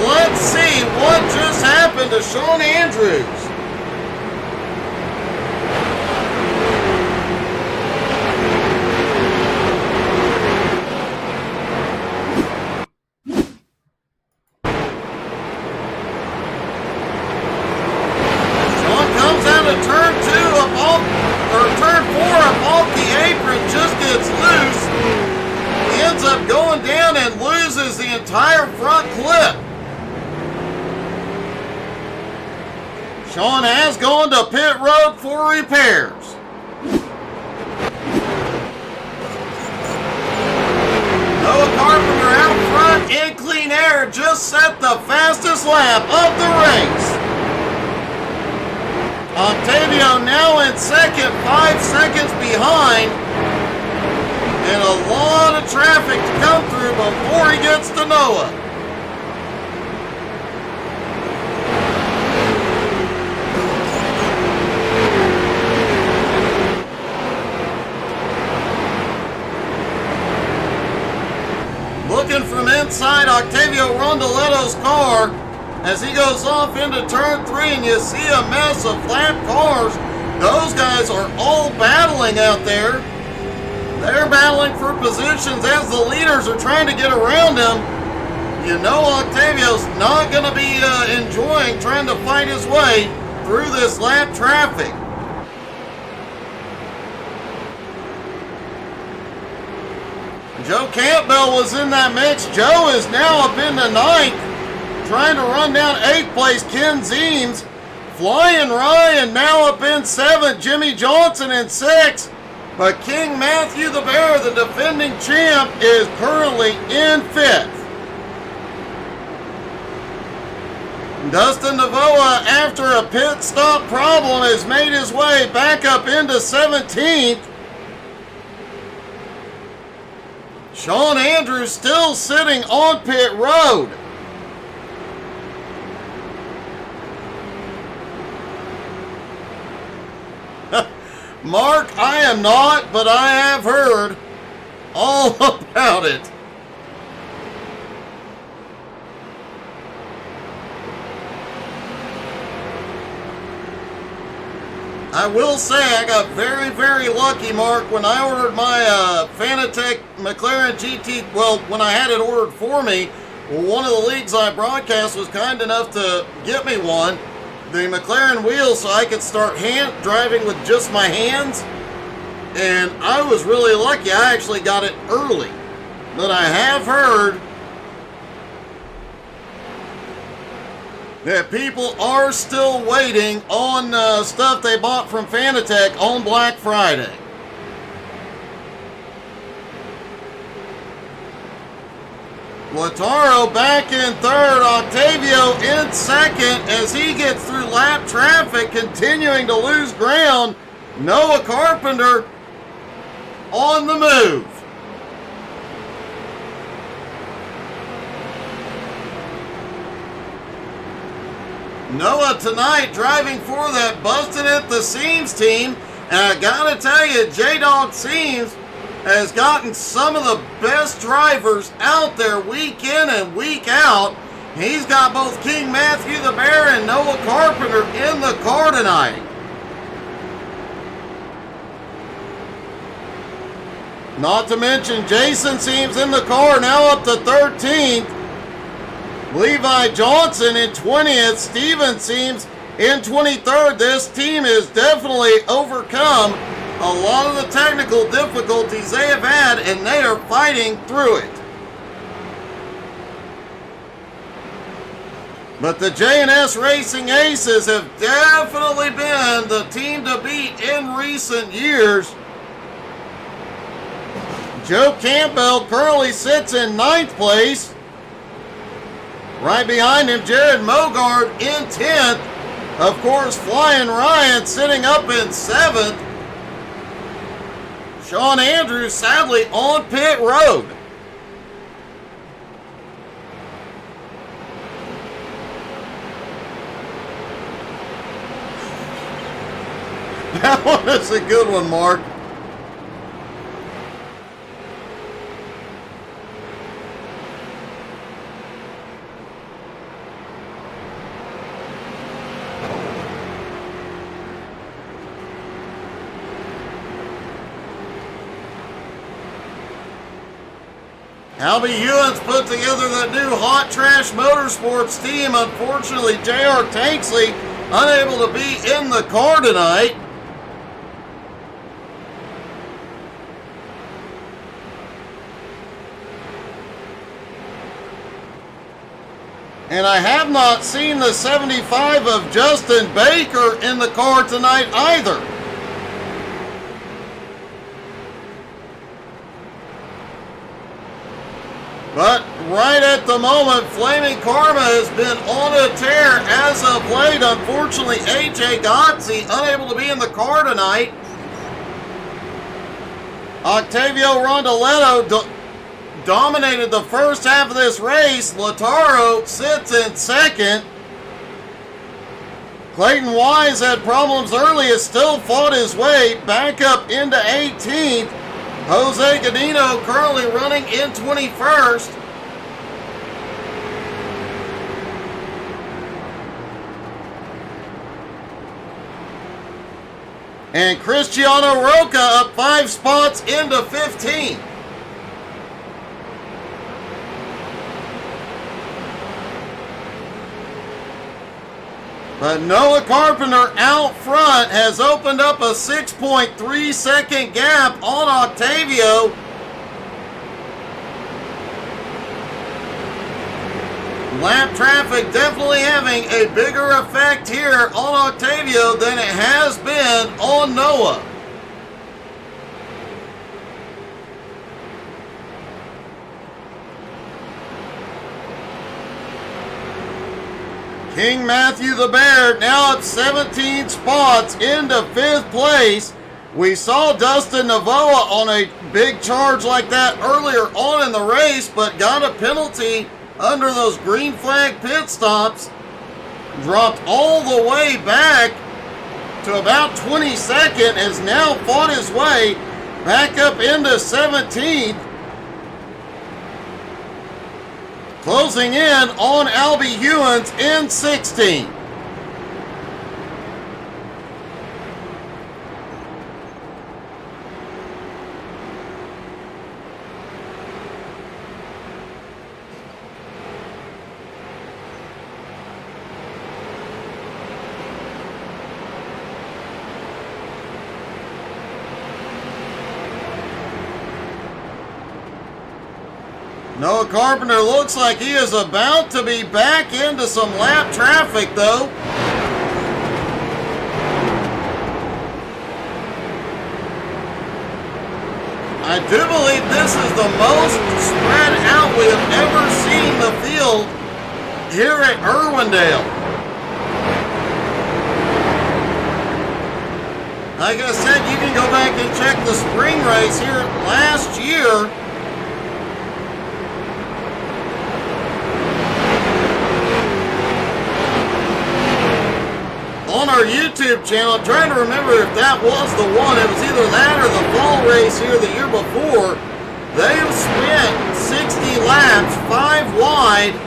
Let's see what just happened to Sean Andrews. Turn 4 up off the apron, just gets loose. He ends up going down and loses the entire front clip. Sean has gone to pit road for repairs. Noah Carpenter out front in clean air just set the fastest lap of the race. Octavio now in second, 5 seconds behind, and a lot of traffic to come through before he gets to Noah. Looking from inside Octavio Rondoletto's car, as he goes off into turn 3, and you see a mess of flat cars. Those guys are all battling out there. They're battling for positions as the leaders are trying to get around him. You know Octavio's not going to be enjoying trying to fight his way through this lap traffic. Joe Campbell was in that mix. Joe is now up into 9th. Trying to run down 8th place, Ken Zeems. Flying Ryan now up in 7th. Jimmy Johnson in 6th. But King Matthew the Bear, the defending champ, is currently in 5th. Dustin Navoa, after a pit stop problem, has made his way back up into 17th. Sean Andrews still sitting on pit road. Mark, I am not, but I have heard all about it. I will say I got very, very lucky, Mark, when I ordered my Fanatec McLaren GT. Well, when I had it ordered for me, one of the leagues I broadcast was kind enough to get me one, the McLaren wheels, so I could start driving with just my hands. And I was really lucky. I actually got it early. But I have heard that people are still waiting on stuff they bought from Fanatec on Black Friday. Lautaro back in third, Octavio in second as he gets through lap traffic, continuing to lose ground. Noah Carpenter on the move. Noah tonight driving for that Busted at the Seams team. And I gotta tell you, J-Dog Seams has gotten some of the best drivers out there week in and week out. He's got both King Matthew the Bear and Noah Carpenter in the car tonight. Not to mention Jason Seams in the car, now up to 13th. Levi Johnson in 20th, Steven Seams in 23rd. This team has definitely overcome a lot of the technical difficulties they have had, and they are fighting through it. But the J&S Racing Aces have definitely been the team to beat in recent years. Joe Campbell currently sits in 9th place. Right behind him, Jared Mogard in 10th. Of course, Flying Ryan sitting up in 7th. Sean Andrews sadly on pit road. That one is a good one, Mark. Albie Ewan's put together that new Hot Trash Motorsports team. Unfortunately, J.R. Tanksley unable to be in the car tonight. And I have not seen the 75 of Justin Baker in the car tonight either. But right at the moment, Flaming Karma has been on a tear as of late. Unfortunately, AJ Gotze unable to be in the car tonight. Octavio Rondoletto dominated the first half of this race. Lautaro sits in second. Clayton Wise had problems early, has still fought his way back up into 18th. Jose Godino currently running in 21st. And Cristiano Roca up 5 spots into 15th. But Noah Carpenter out front has opened up a 6.3 second gap on Octavio. Lap traffic definitely having a bigger effect here on Octavio than it has been on Noah. King Matthew the Bear now at 17 spots into 5th place. We saw Dustin Navoa on a big charge like that earlier on in the race, but got a penalty under those green flag pit stops. Dropped all the way back to about 22nd, has now fought his way back up into 17th. Closing in on Albie Hewins in 16th. Noah Carpenter looks like he is about to be back into some lap traffic, though. I do believe this is the most spread out we have ever seen the field here at Irwindale. Like I said, you can go back and check the spring race here last year. On our YouTube channel. I'm trying to remember if that was the one. It was either that or the fall race here the year before. They have spent 60 laps, 5 wide.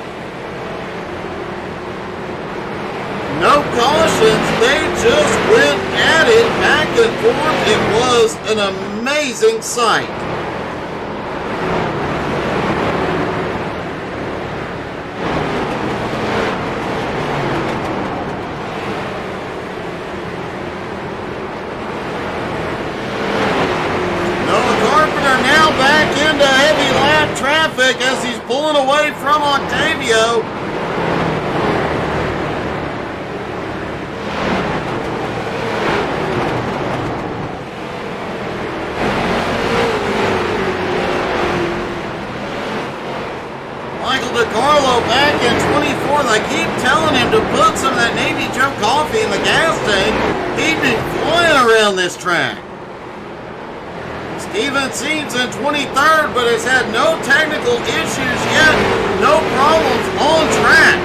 No cautions. They just went at it back and forth. It was an amazing sight. As he's pulling away from Octavio. Michael DiCarlo back in 24th. I keep telling him to put some of that Navy Joe coffee in the gas tank. He'd be flying around this track. Steven Seams in 23rd, but has had no technical issues yet. No problems on track.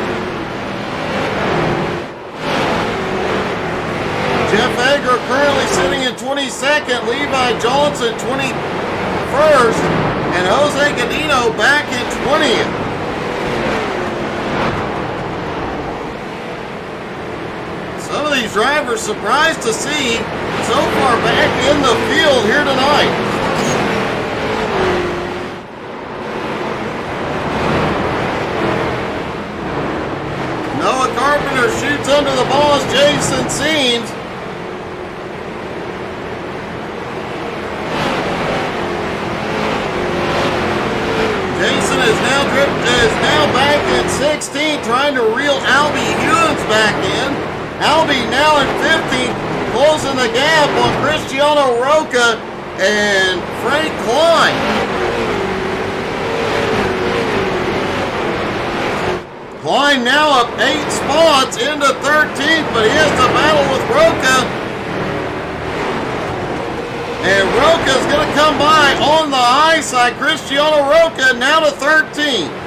Jeff Egger currently sitting in 22nd. Levi Johnson 21st. And Jose Gadino back in 20th. Some of these drivers surprised to see so far back in the field here tonight. Noah Carpenter shoots under the boss, Jason Seams. Jason is now back in 16th, trying to reel Albie Hewins back in. Albie now in 15th, closing the gap on Cristiano Roca and Frank Klein. Klein now up 8 spots into 13th, but he has to battle with Roca. And Roca's going to come by on the high side. Cristiano Roca now to 13th.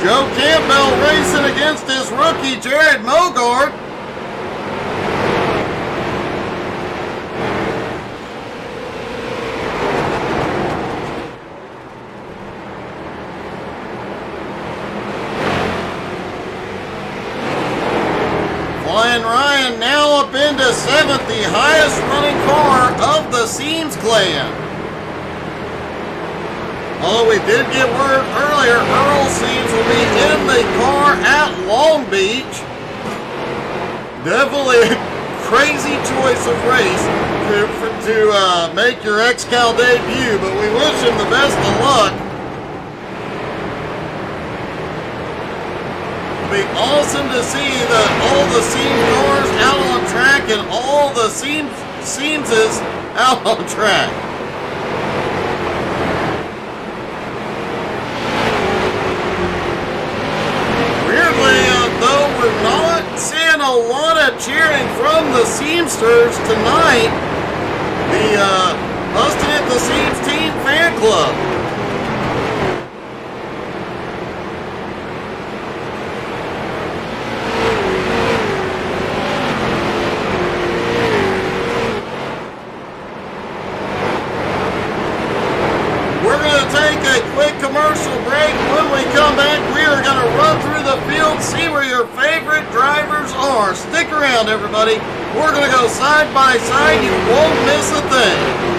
Joe Campbell racing against his rookie, Jared Mogart. Flying Ryan now up into 7th, the highest running car of the Seams clan. Although we did get word earlier, Earl Seams will be in the car at Long Beach. Definitely a crazy choice of race to make your XCAL debut, but we wish him the best of luck. It'll be awesome to see all the Seams cars out on track and all the Seamses out on track. Though we're not seeing a lot of cheering from the Seamsters tonight, the Bustin' at the Seams Team Fan Club. around, everybody. We're going to go side by side. You won't miss a thing.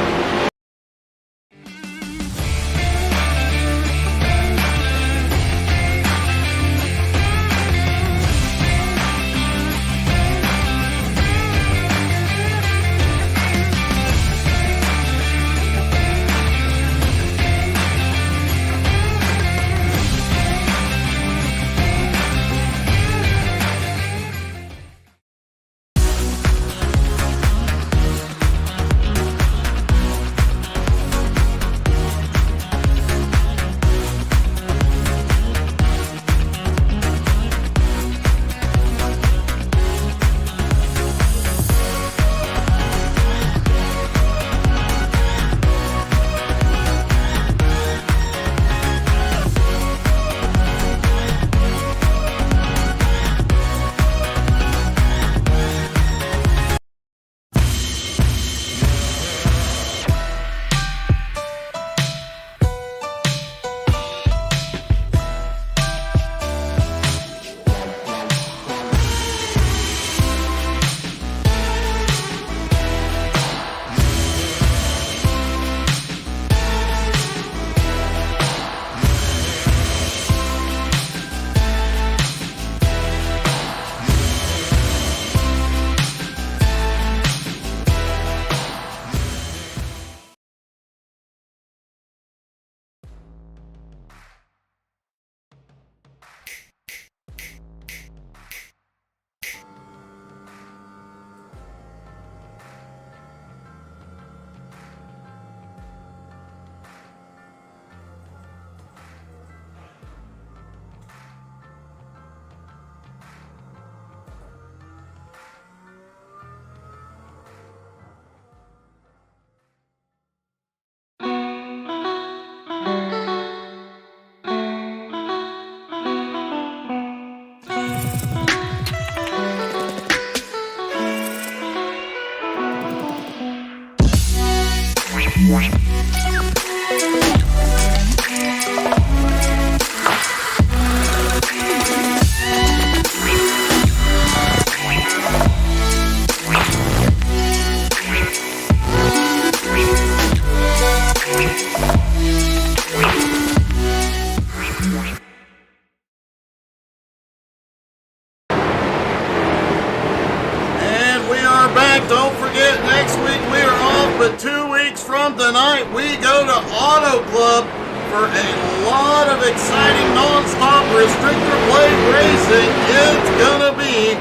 Don't forget, next week we are off, but 2 weeks from tonight we go to Auto Club for a lot of exciting non-stop restrictor blade racing. It's gonna be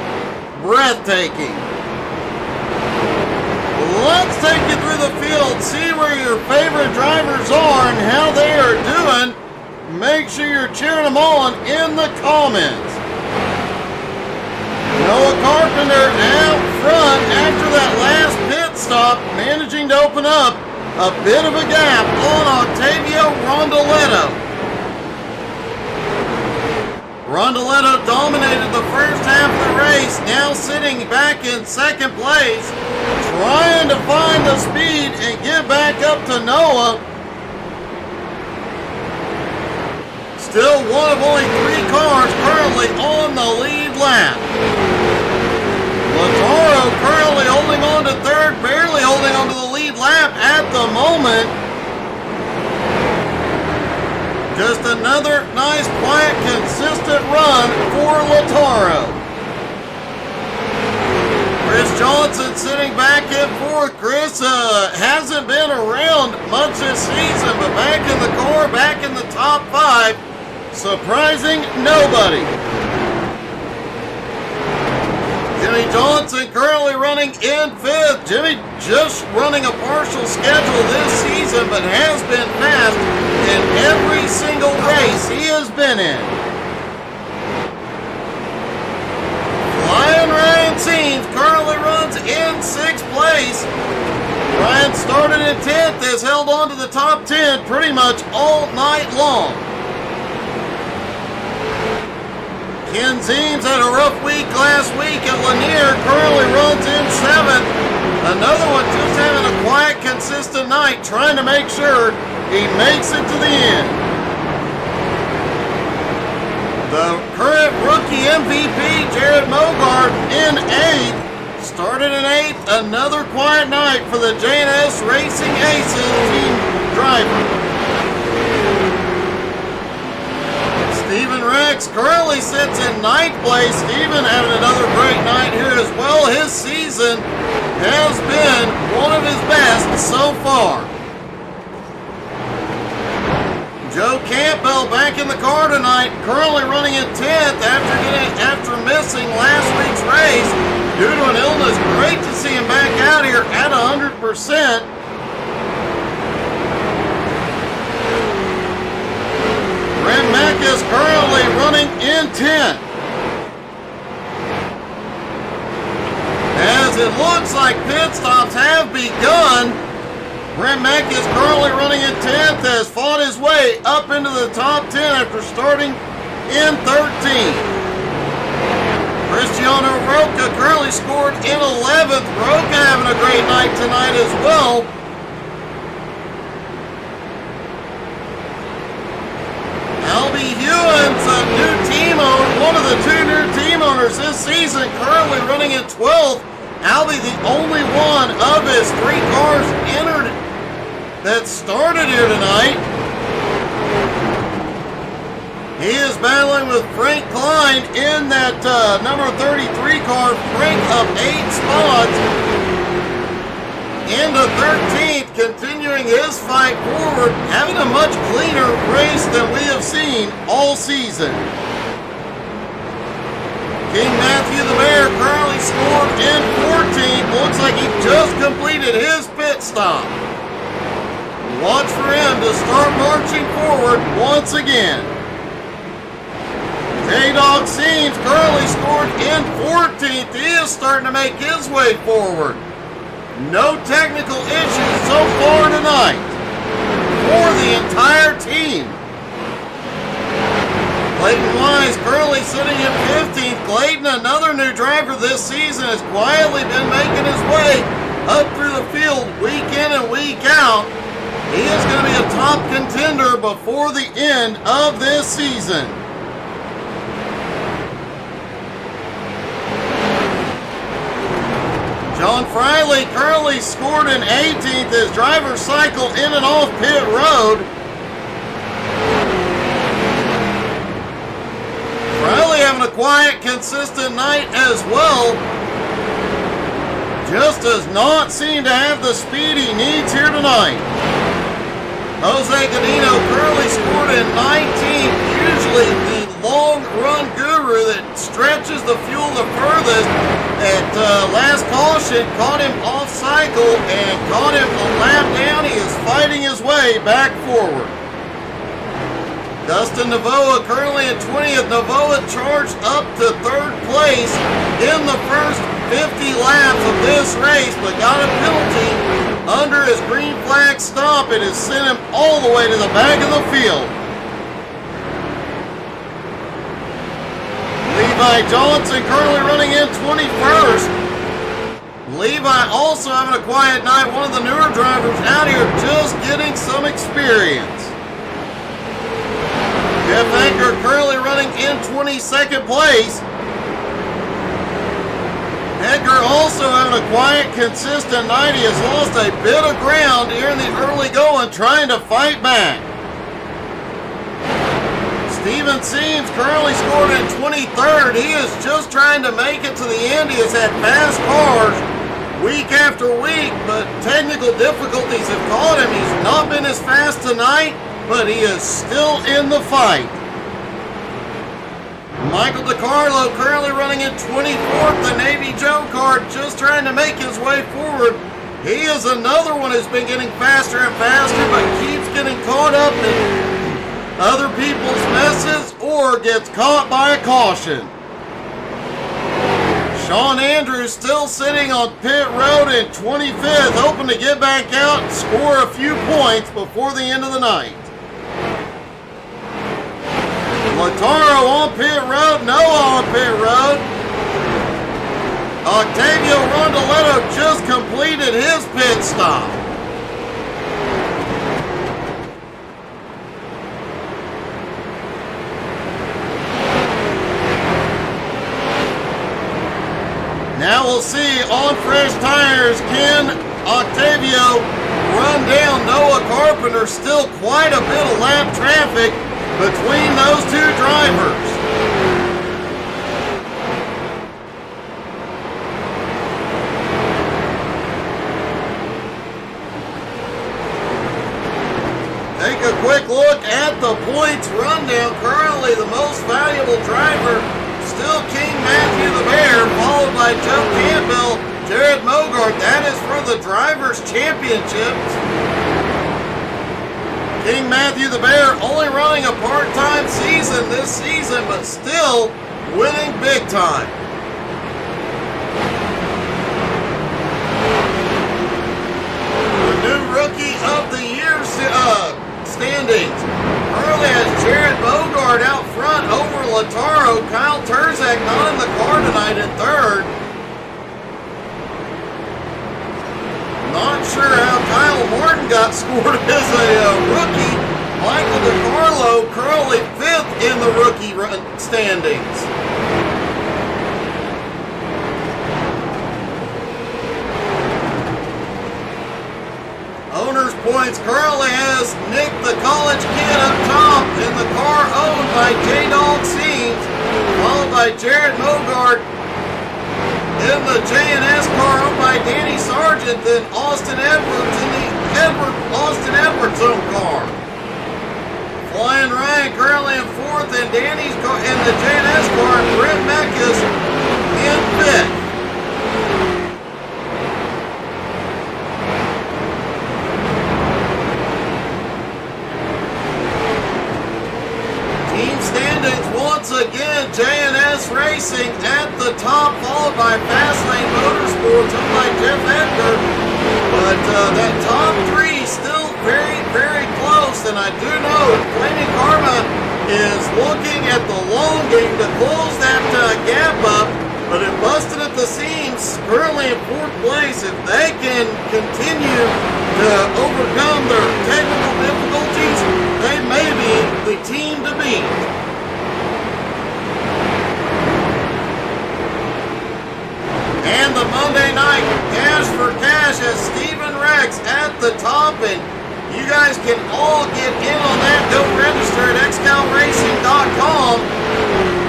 breathtaking. Let's take you through the field, see where your favorite drivers are and how they are doing. Make sure you're cheering them on in the comments. Noah Carpenter out front after that last pit stop, managing to open up a bit of a gap on Octavio Rondoletto. Rondoletto dominated the first half of the race, now sitting back in second place, trying to find the speed and get back up to Noah. Still one of only 3 cars currently on the lead lap. Lataro currently holding on to third, barely holding on to the lead lap at the moment. Just another nice, quiet, consistent run for Lataro. Chris Johnson sitting back in fourth. Chris hasn't been around much this season, but back in the car, back in the top 5. Surprising nobody. Jimmy Johnson currently running in 5th. Jimmy just running a partial schedule this season, but has been fast in every single race he has been in. Flying Ryan Seams currently runs in 6th place. Ryan started in 10th, has held on to the top 10 pretty much all night long. Ken Zeems had a rough week last week at Lanier, currently runs in 7th. Another one just having a quiet, consistent night, trying to make sure he makes it to the end. The current rookie MVP, Jared Mogart, in 8th. another quiet night for the J&S Racing Aces team driver. Stephen Rex currently sits in 9th place. Stephen having another great night here as well. His season has been one of his best so far. Joe Campbell back in the car tonight, currently running in 10th after missing last week's race due to an illness. Great to see him back out here at 100%. Brent Mack is currently running in 10th. As it looks like pit stops have begun, Brent Mack is currently running in 10th, has fought his way up into the top 10 after starting in 13th. Cristiano Roca currently scored in 11th. Roca having a great night tonight as well. Albie Hewins, a new team owner, one of the 2 new team owners this season, currently running in 12th. Albie, the only one of his 3 cars entered that started here tonight. He is battling with Frank Klein in that number 33 car. Frank up 8 spots into 13th, continuing his fight forward, having a much cleaner race than we have seen all season. King Matthew the Bear currently scored in 14th. Looks like he just completed his pit stop. Watch for him to start marching forward once again. J-Dog Seams currently scored in 14th. He is starting to make his way forward. No technical issues so far tonight for the entire team. Clayton Wise currently sitting in 15th. Clayton, another new driver this season, has quietly been making his way up through the field week in and week out. He is going to be a top contender before the end of this season. John Friley currently scored in 18th as drivers cycle in and off pit road. Friley having a quiet, consistent night as well. Just does not seem to have the speed he needs here tonight. Jose Godino currently scored in 19th, usually the long run guru that stretches the fuel the furthest. At last caution, caught him off cycle and caught him a lap down. He is fighting his way back forward. Dustin Navoa currently in 20th. Navoa charged up to 3rd place in the first 50 laps of this race, but got a penalty under his green flag stop. It has sent him all the way to the back of the field. Levi Johnson currently running in 21st. Levi also having a quiet night. One of the newer drivers out here just getting some experience. Jeff Anker currently running in 22nd place. Edgar also having a quiet, consistent night. He has lost a bit of ground here in the early going, trying to fight back. Steven Seams currently scored in 23rd. He is just trying to make it to the end. He has had fast cars week after week, but technical difficulties have caught him. He's not been as fast tonight, but he is still in the fight. Michael DiCarlo currently running in 24th, the Navy Joe car, just trying to make his way forward. He is another one who's been getting faster and faster, but keeps getting caught up in other people's messes or gets caught by a caution. Sean Andrews still sitting on pit road in 25th, hoping to get back out and score a few points before the end of the night. Lataro on pit road, Noah on pit road. Octavio Rondoletto just completed his pit stop. Now will see on fresh tires Ken Octavio run down Noah Carpenter. Still quite a bit of lap traffic between those two drivers. Take a quick look at the points rundown. Currently the most valuable driver, still King Matthew the Bear, followed by Joe Campbell, Jared Mogart. That is for the Drivers' Championships. King Matthew the Bear only running a part-time season this season, but still winning big time. The new Rookie of the Year standings. Early has Jared Bogard out front over Lataro. Kyle Turzak not in the car tonight in third. Not sure how Kyle Martin got scored as a rookie. Michael DiCarlo currently fifth in the rookie standings. Owner's points currently has Nick the College Kid up top in the car owned by J-Dog Seams, followed by Jared Mogart in the J&S car owned by Danny Sargent, then Austin Edwards in the Austin Edwards owned car. Flying Ryan currently in fourth, and Danny's car in the J&S car, and Brent Meckes in fifth. Once again, J&S Racing at the top, followed by Fastlane Motorsports, owned by Jeff Edgar. But that top three still very, very close. And I do know Flaming Karma is looking at the long game to close that gap up. But it busted at the seams, currently in fourth place. If they can continue to overcome their technical difficulties, they may be the team to beat. And the Monday night Dash for Cash has Steven Rex at the top, and you guys can all get in on that. Go register at XCALRacing.com.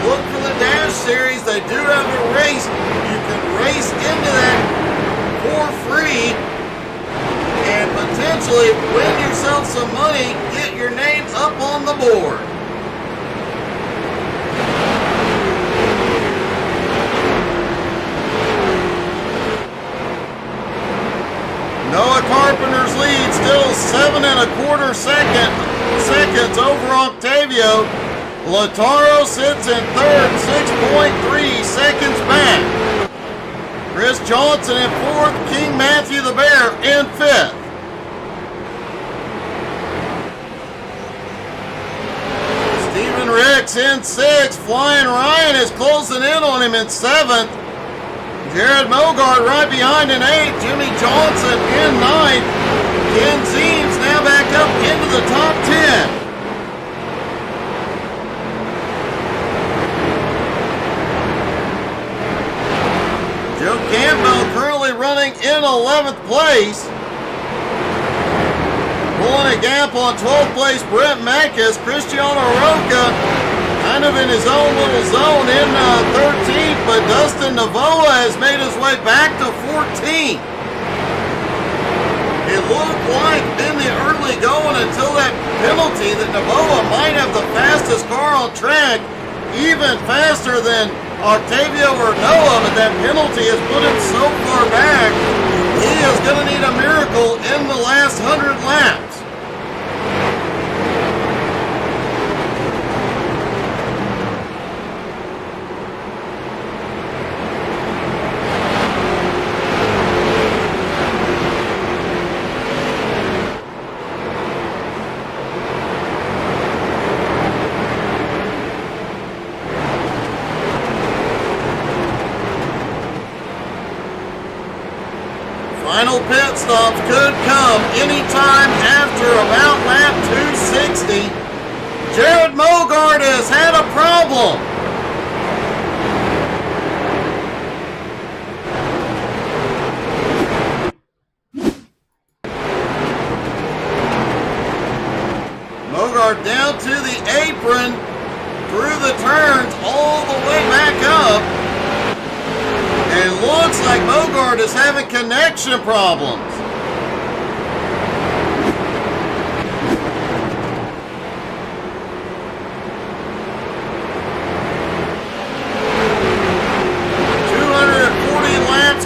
Look for the Dash Series. They do have a race. You can race into that for free and potentially win yourself some money, get your name up on the board. Noah Carpenter's lead still 7 1/4 seconds over Octavio. Lataro sits in third, 6.3 seconds back. Chris Johnson in fourth, King Matthew the Bear in fifth. Steven Rex in sixth. Flying Ryan is closing in on him in seventh. Jared Mogart right behind in eighth. Jimmy Johnson in ninth. Ken Zeems now back up into the top 10. Joe Campbell currently running in 11th place. Pulling a gap on 12th place, Brent Meckes. Cristiano Roca kind of in his own little zone in 13th, but Dustin Navoa has made his way back to 14th. It looked like in the early going until that penalty that Navoa might have the fastest car on track, even faster than Octavio or Noah, but that penalty has put him so far back, he is going to need a miracle in the last 100 laps. Final pit stops could come anytime after about lap 260. Jared Mogart has had a problem. car down to the apron, through the turns, all the way back up. And it looks like Bogart is having connection problems.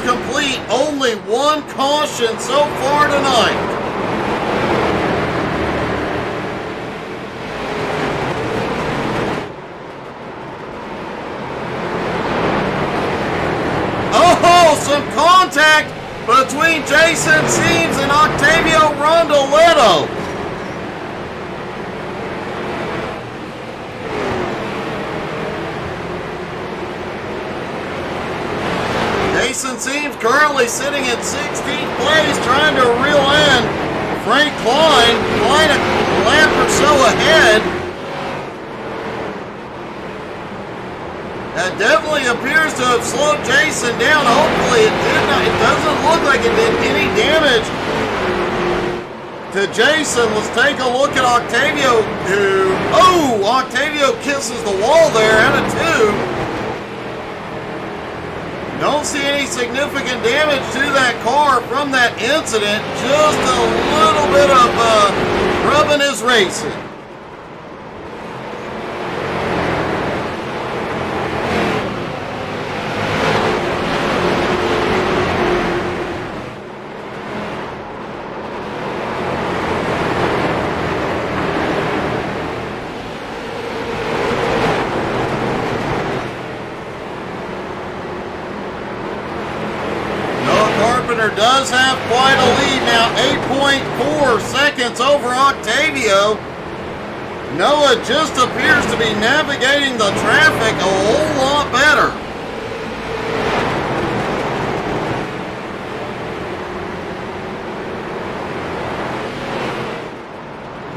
Complete, only one caution so far tonight. Oh, some contact between Jason Seams and Octavio Rondoletto. Jason Seams currently sitting in 16th place, trying to reel in Frank Klein a lap or so ahead. That definitely appears to have slowed Jason down. Hopefully it did not. It doesn't look like it did any damage to Jason. Let's take a look at Octavio, Octavio kisses the wall there out of 2. Don't see any significant damage to that car from that incident. Just a little bit of rubbing his racing. Does have quite a lead now, 8.4 seconds over Octavio. Noah just appears to be navigating the traffic a whole lot better.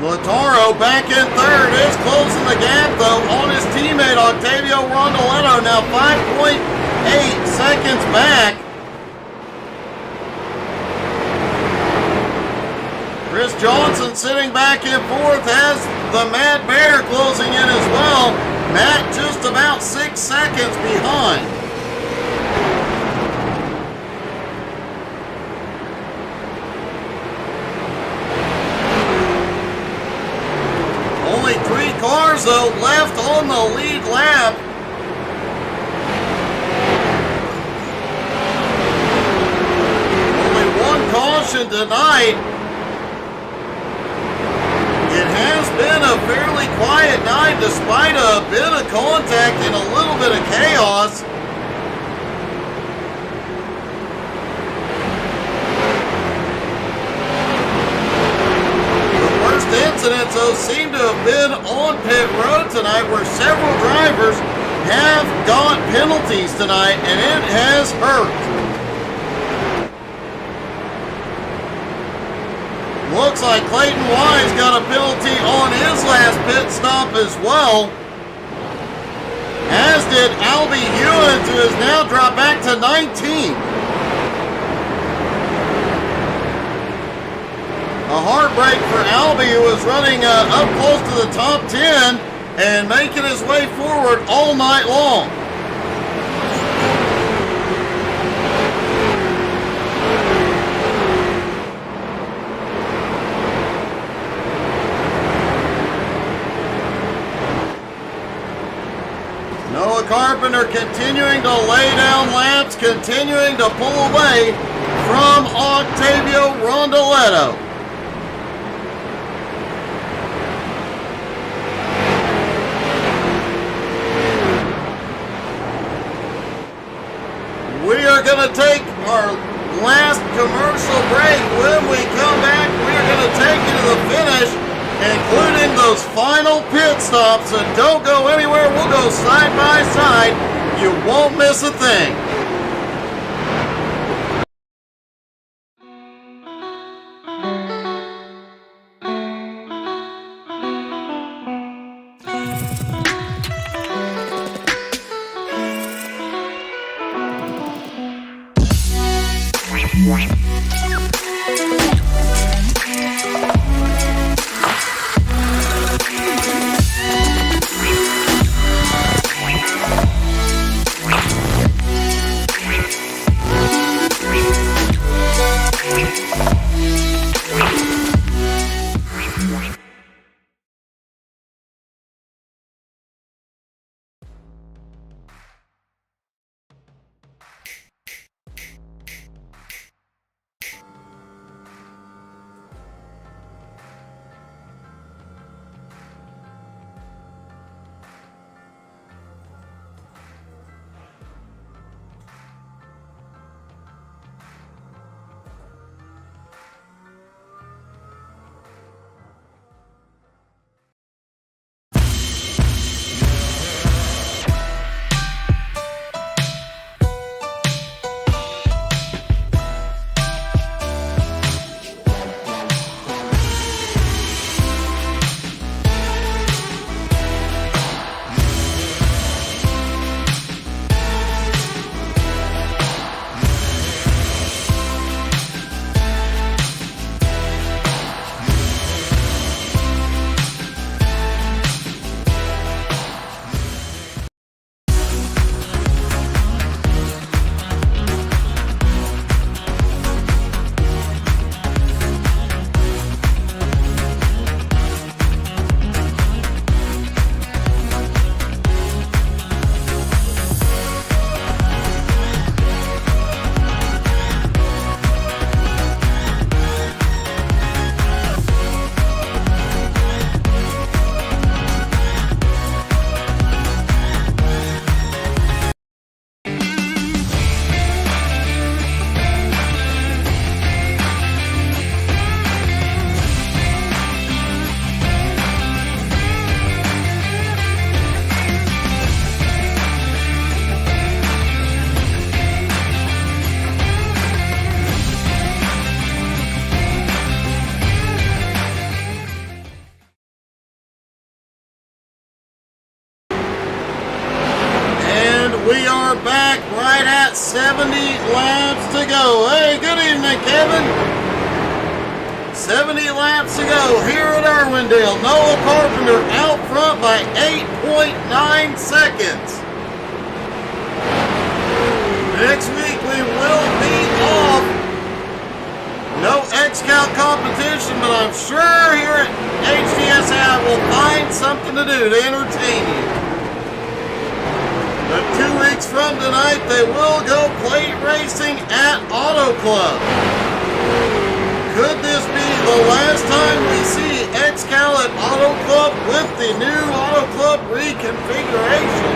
Lataro back in third, is closing the gap though on his teammate Octavio Rondoletto, now 5.8 seconds back. Chris Johnson sitting back in fourth, has the Mad Bear closing in as well. Matt just about 6 seconds behind. Only 3 cars though left on the lead lap. Only 1 caution tonight. It has been a fairly quiet night despite a bit of contact and a little bit of chaos. The worst incidents though seem to have been on pit road tonight, where several drivers have got penalties tonight, and it has hurt. Looks like Clayton Wise got a penalty on his last pit stop as well. As did Albie Hewins, who has now dropped back to 19. A heartbreak for Albie, who was running up close to the top 10 and making his way forward all night long. Noah Carpenter continuing to lay down laps, continuing to pull away from Octavio Rondoletto. We are going to take our last commercial break. When we come back, we are going to take you to the finish, including those final pit stops. So don't go anywhere. We'll go side by side. You won't miss a thing. Kevin. 70 laps to go here at Irwindale. Noah Carpenter out front by 8.9 seconds. Next week we will be off. No XCAL competition, but I'm sure here at HDSI we'll find something to do to entertain you. But 2 weeks from tonight, they will go plate racing at Auto Club. Could this be the last time we see XCAL at Auto Club with the new Auto Club reconfiguration?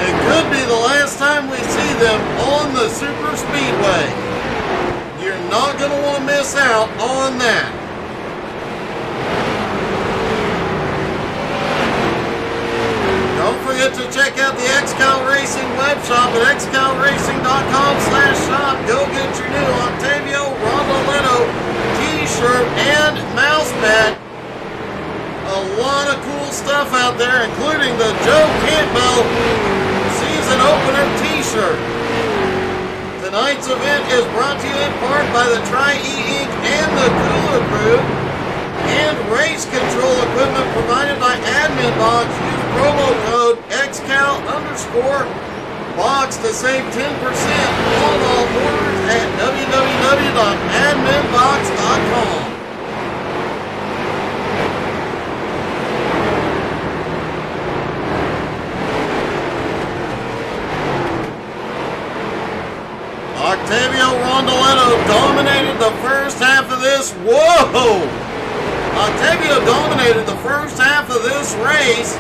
It could be the last time we see them on the Super Speedway. You're not going to want to miss out on that. Don't forget to check out the XCAL Racing web shop at xcalracing.com/shop. Go get your new Octavio Rondoletto t-shirt and mouse pad. A lot of cool stuff out there, including the Joe Campbell season opener t-shirt. Tonight's event is brought to you in part by the Tri-E Inc. and the Cooler Crew, and race control equipment provided by Admin Box. Use promo code XCAL_box to save 10% on all orders at www.adminbox.com. Octavio Rondoletto dominated the first half of this. Whoa! Octavio dominated the first half of this race,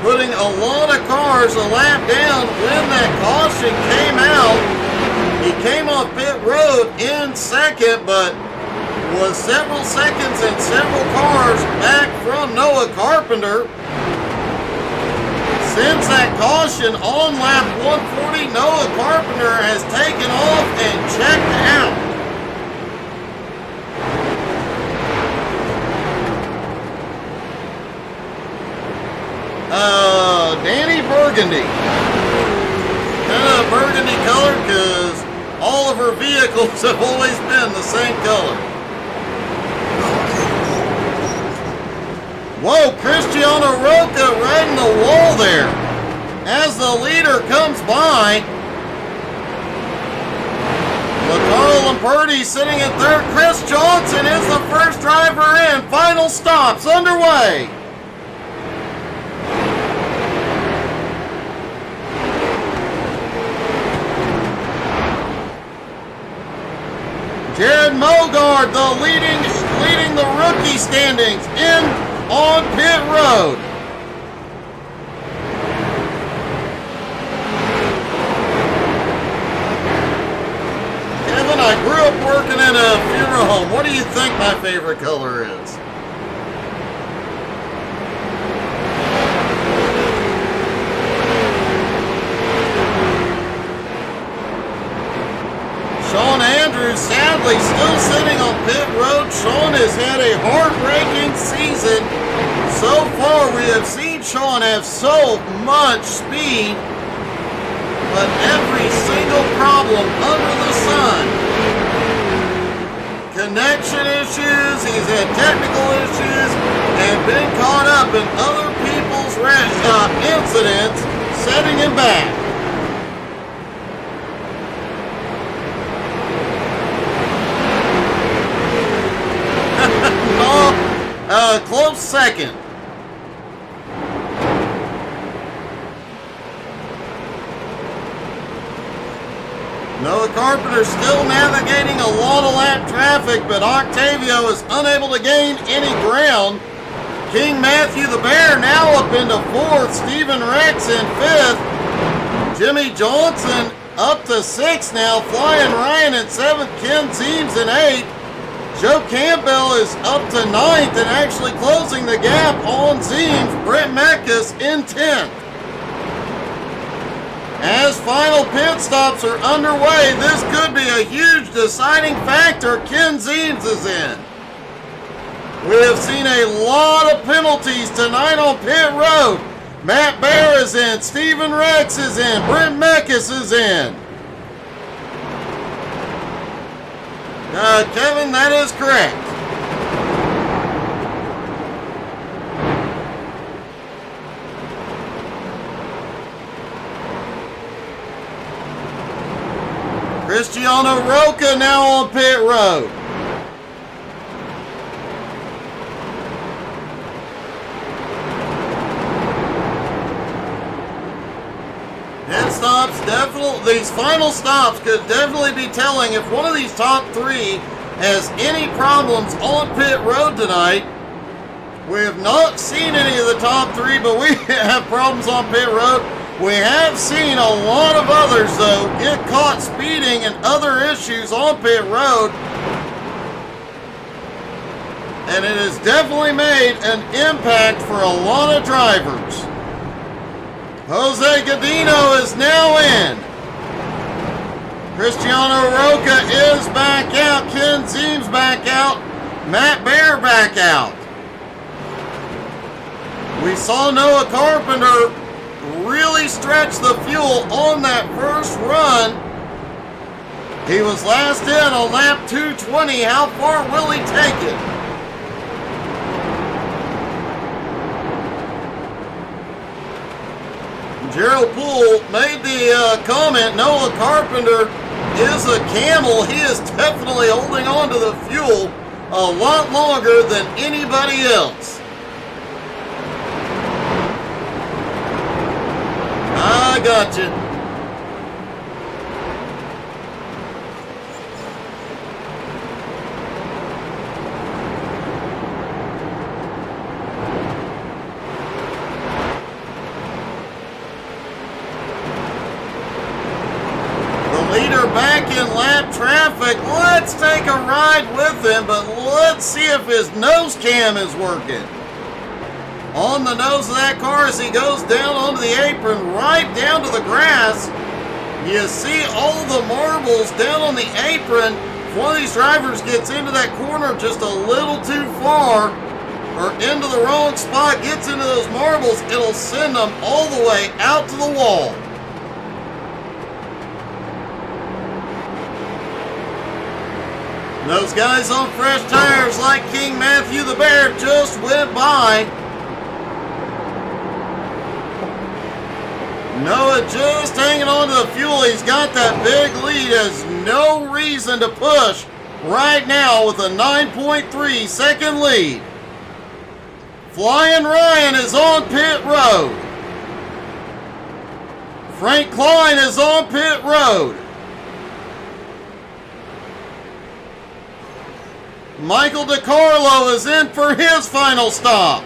putting a lot of cars a lap down when that caution came out. He came off pit road in second, but was several seconds and several cars back from Noah Carpenter. Since that caution on lap 140, Noah Carpenter has taken off and checked out. Danny Burgundy. Kind of burgundy color because all of her vehicles have always been the same color. Whoa, Cristiano Roca riding the wall there as the leader comes by. LaCarl Lamperti sitting at third. Chris Johnson is the first driver in. Final stops underway. Jared Mogard, the leading the rookie standings in on pit road. Kevin, I grew up working in a funeral home. What do you think my favorite color is? Sean Andrews, sadly, still sitting on pit road. Sean has had a heartbreaking season. So far, we have seen Sean have so much speed, but every single problem under the sun. Connection issues, he's had technical issues, and been caught up in other people's incidents, setting him back. Close second. Noah Carpenter still navigating a lot of lap traffic, but Octavio is unable to gain any ground. King Matthew the Bear now up into fourth. Stephen Rex in fifth. Jimmy Johnson up to sixth now. Flying Ryan in seventh. Ken Zeems in eighth. Joe Campbell is up to ninth and actually closing the gap on Zeems. Brent Mekas in 10th. As final pit stops are underway, this could be a huge deciding factor. Ken Zeems is in. We have seen a lot of penalties tonight on pit road. Matt Bear is in. Stephen Rex is in. Brent Mekas is in. Kevin, that is correct. Cristiano Roca now on pit road. Pit stops definitely, these final stops could definitely be telling if one of these top three has any problems on pit road tonight. We have not seen any of the top three, but we have problems on pit road. We have seen a lot of others, though, get caught speeding and other issues on pit road. And it has definitely made an impact for a lot of drivers. Jose Godino is now in. Cristiano Roca is back out. Ken Zeem's back out. Matt Bear back out. We saw Noah Carpenter really stretch the fuel on that first run. He was last in on lap 220. How far will he take it? Gerald Poole made the comment, Noah Carpenter is a camel. He is definitely holding on to the fuel a lot longer than anybody else. I got you. The leader back in lap traffic. Let's take a ride with him, but let's see if his nose cam is working. On the nose of that car as he goes down onto the apron, right down to the grass. You see all the marbles down on the apron. If one of these drivers gets into that corner just a little too far or into the wrong spot, gets into those marbles, it'll send them all the way out to the wall. Those guys on fresh tires like King Matthew the Bear just went by. Noah just hanging on to the fuel. He's got that big lead. Has no reason to push right now with a 9.3 second lead. Flying Ryan is on pit road. Frank Klein is on pit road. Michael DiCarlo is in for his final stop.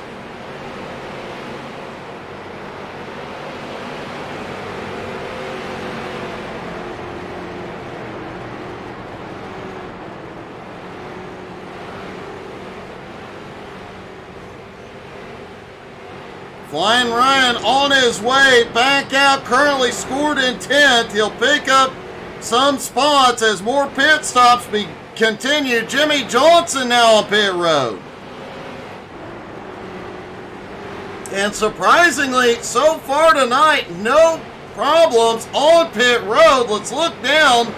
Flying Ryan on his way back out, currently scored in 10th. He'll pick up some spots as more pit stops continue. Jimmy Johnson now on pit road. And surprisingly, so far tonight, no problems on pit road. Let's look down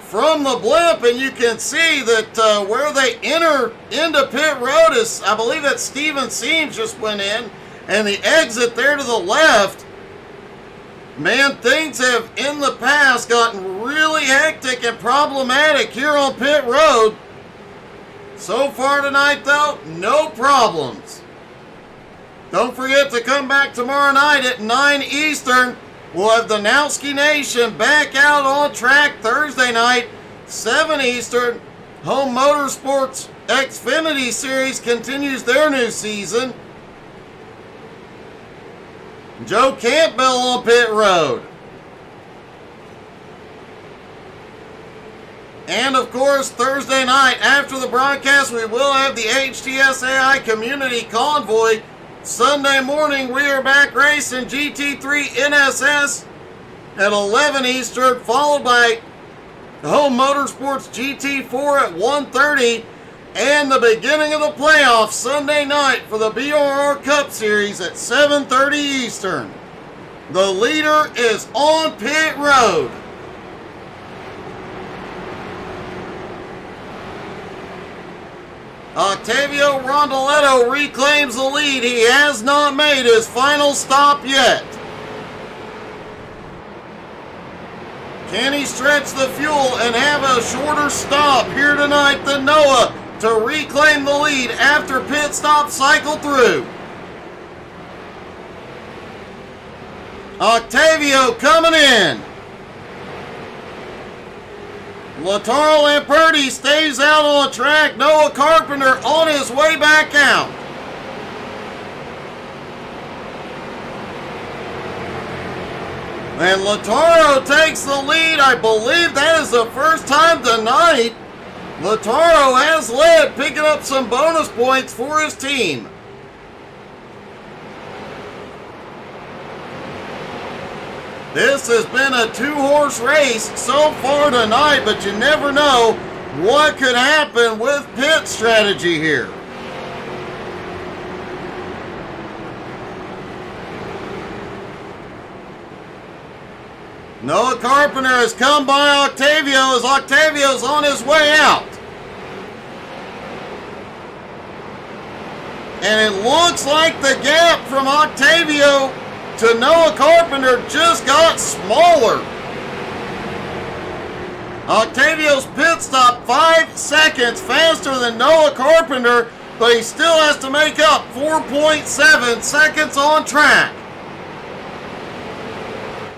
from the blimp, and you can see that where they enter into pit road is, I believe that Steven Seams just went in, and the exit there to the left. Man, things have in the past gotten really hectic and problematic here on pit road. So far tonight, though, no problems. Don't forget to come back tomorrow night at 9 Eastern. We'll have the Nowski Nation back out on track Thursday night, 7 Eastern. Home Motorsports Xfinity Series continues their new season. Joe Campbell on pit road. And of course, Thursday night after the broadcast, we will have the HTSAI Community Convoy. Sunday morning, we are back racing GT3 NSS at 11 Eastern, followed by Home Motorsports GT4 at 1:30, and the beginning of the playoffs Sunday night for the BRR Cup Series at 7:30 Eastern. The leader is on pit road. Octavio Rondoletto reclaims the lead. He has not made his final stop yet. Can he stretch the fuel and have a shorter stop here tonight than Noah to reclaim the lead after pit stop cycle through? Octavio coming in. Lautaro Lamperti stays out on track. Noah Carpenter on his way back out. And Lautaro takes the lead. I believe that is the first time tonight Lautaro has led, picking up some bonus points for his team. This has been a two-horse race so far tonight, but you never know what could happen with pit strategy here. Noah Carpenter has come by Octavio as Octavio's on his way out. And it looks like the gap from Octavio to Noah Carpenter just got smaller. Octavio's pit stop 5 seconds faster than Noah Carpenter, but he still has to make up 4.7 seconds on track.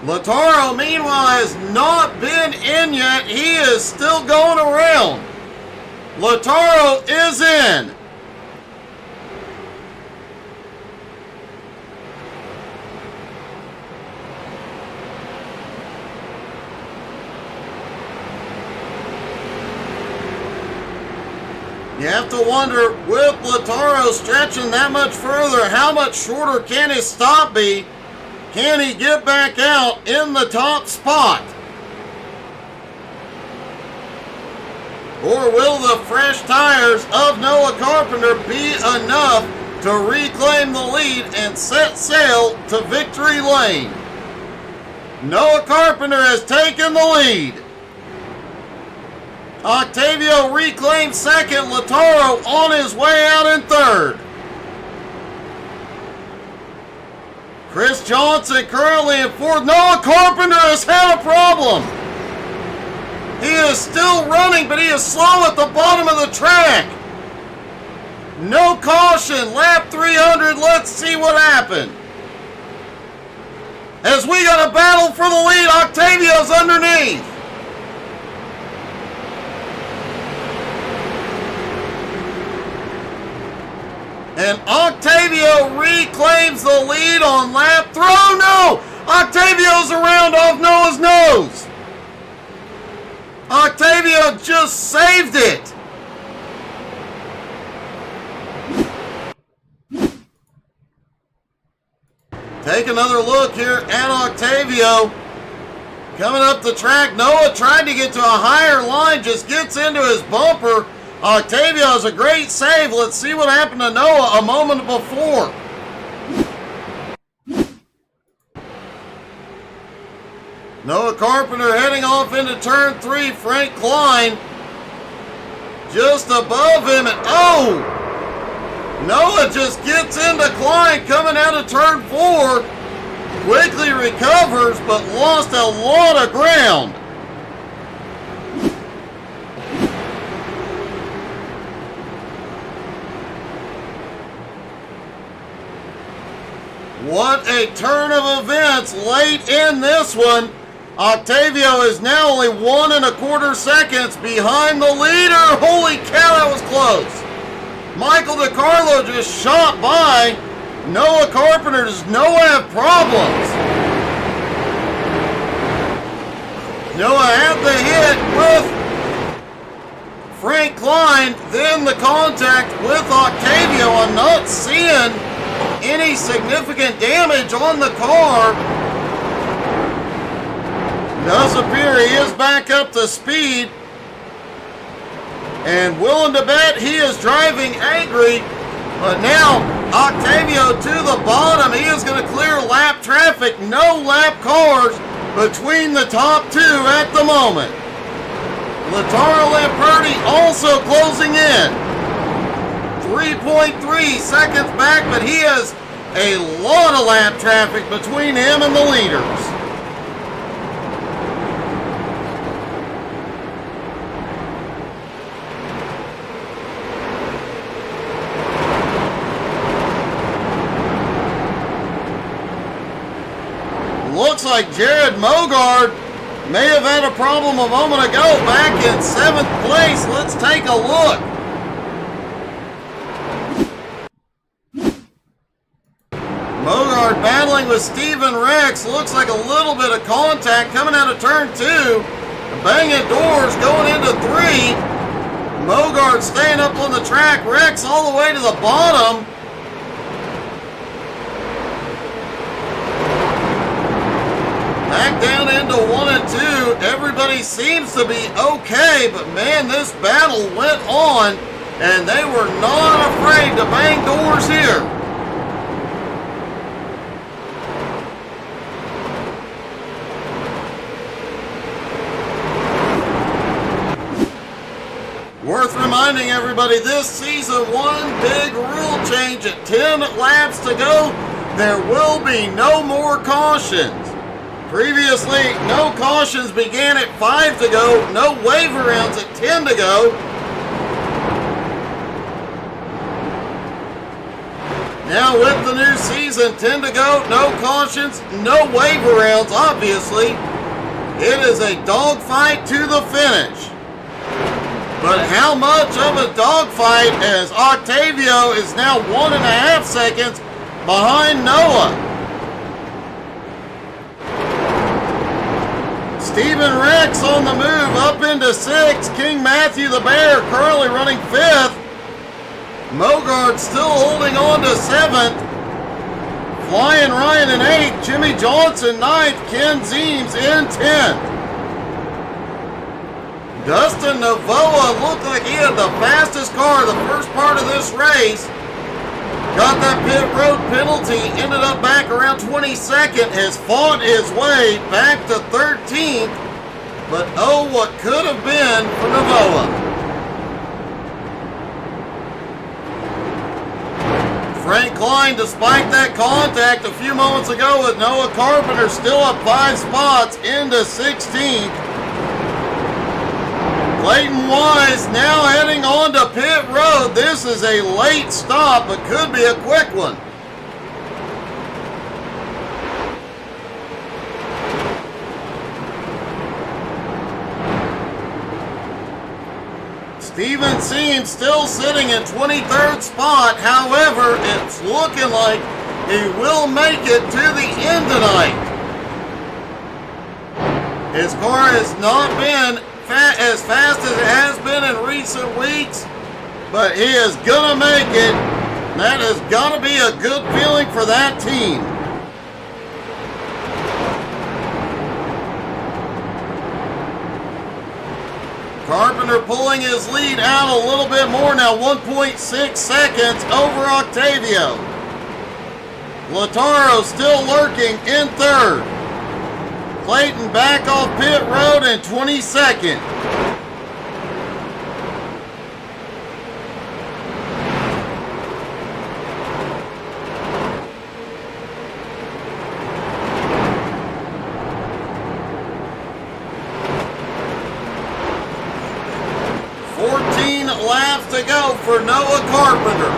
Lautaro, meanwhile, has not been in yet. He is still going around. Lautaro is in. You have to wonder, with Lautaro stretching that much further, how much shorter can his stop be? Can he get back out in the top spot? Or will the fresh tires of Noah Carpenter be enough to reclaim the lead and set sail to victory lane? Noah Carpenter has taken the lead. Octavio reclaims second. Lautaro on his way out in third. Chris Johnson currently in fourth. Noah Carpenter has had a problem. He is still running, but he is slow at the bottom of the track. No caution. Lap 300. Let's see what happened. As we got a battle for the lead, Octavio's underneath. And Octavio reclaims the lead on lap 3. Oh no! Octavio's around off Noah's nose. Octavio just saved it. Take another look here at Octavio. Coming up the track, Noah tried to get to a higher line, just gets into his bumper. Octavio has a great save. Let's see what happened to Noah a moment before. Noah Carpenter heading off into turn 3. Frank Klein just above him. And oh! Noah just gets into Klein coming out of turn 4. Quickly recovers, but lost a lot of ground. What a turn of events late in this one. Octavio is now only 1 1/4 seconds behind the leader. Holy cow, that was close. Michael DiCarlo just shot by. Noah Carpenter. Does Noah have problems? Noah had the hit with Frank Klein, then the contact with Octavio. I'm not seeing any significant damage on the car. Does appear he is back up to speed. And willing to bet he is driving angry. But now Octavio to the bottom. He is going to clear lap traffic. No lap cars between the top 2 at the moment. Lautaro Lamperti also closing in. 3.3 seconds back, but he has a lot of lap traffic between him and the leaders. Looks like Jared Mogard may have had a problem a moment ago, back in 7th place. Let's take a look. Mogard battling with Steven Rex. Looks like a little bit of contact coming out of turn 2. Banging doors going into 3. Mogard staying up on the track. Rex all the way to the bottom. Back down into 1 and 2. Everybody seems to be okay, but man, this battle went on, and they were not afraid to bang doors here. Worth reminding everybody, this season, one big rule change at 10 laps to go. There will be no more cautions. Previously, no cautions began at 5 to go, no waiver rounds at 10 to go. Now with the new season, 10 to go, no cautions, no waiver rounds, obviously. It is a dogfight to the finish. But how much of a dogfight, as Octavio is now 1.5 seconds behind Noah. Steven Rex on the move up into 6. King Matthew the Bear currently running 5th. Mogard still holding on to 7th. Flying Ryan in 8th. Jimmy Johnson 9th. Ken Zeems in 10th. Dustin Navoa looked like he had the fastest car the first part of this race. Got that pit road penalty, ended up back around 22nd, has fought his way back to 13th, but oh, what could have been for Navoa. Frank Klein, despite that contact a few moments ago with Noah Carpenter, still up 5 spots into 16th. Clayton Wise now heading on to pit road. This is a late stop, but could be a quick one. Steven Seam still sitting in 23rd spot. However, it's looking like he will make it to the end tonight. His car has not been as fast as it has been in recent weeks, but he is gonna make it. That is gonna be a good feeling for that team. Carpenter pulling his lead out a little bit more now, 1.6 seconds over Octavio. Lataro still lurking in 3rd. Clayton back off pit road in 22nd. Laps to go for Noah Carpenter.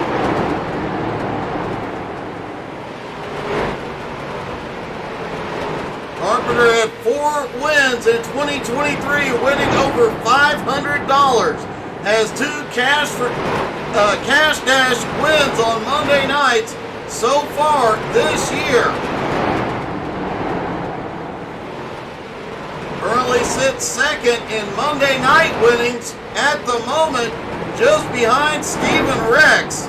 Carpenter had 4 wins in 2023, winning over $500. Has 2 cash dash wins on Monday nights so far this year. Currently sits 2nd in Monday night winnings at the moment, just behind Steven Rex.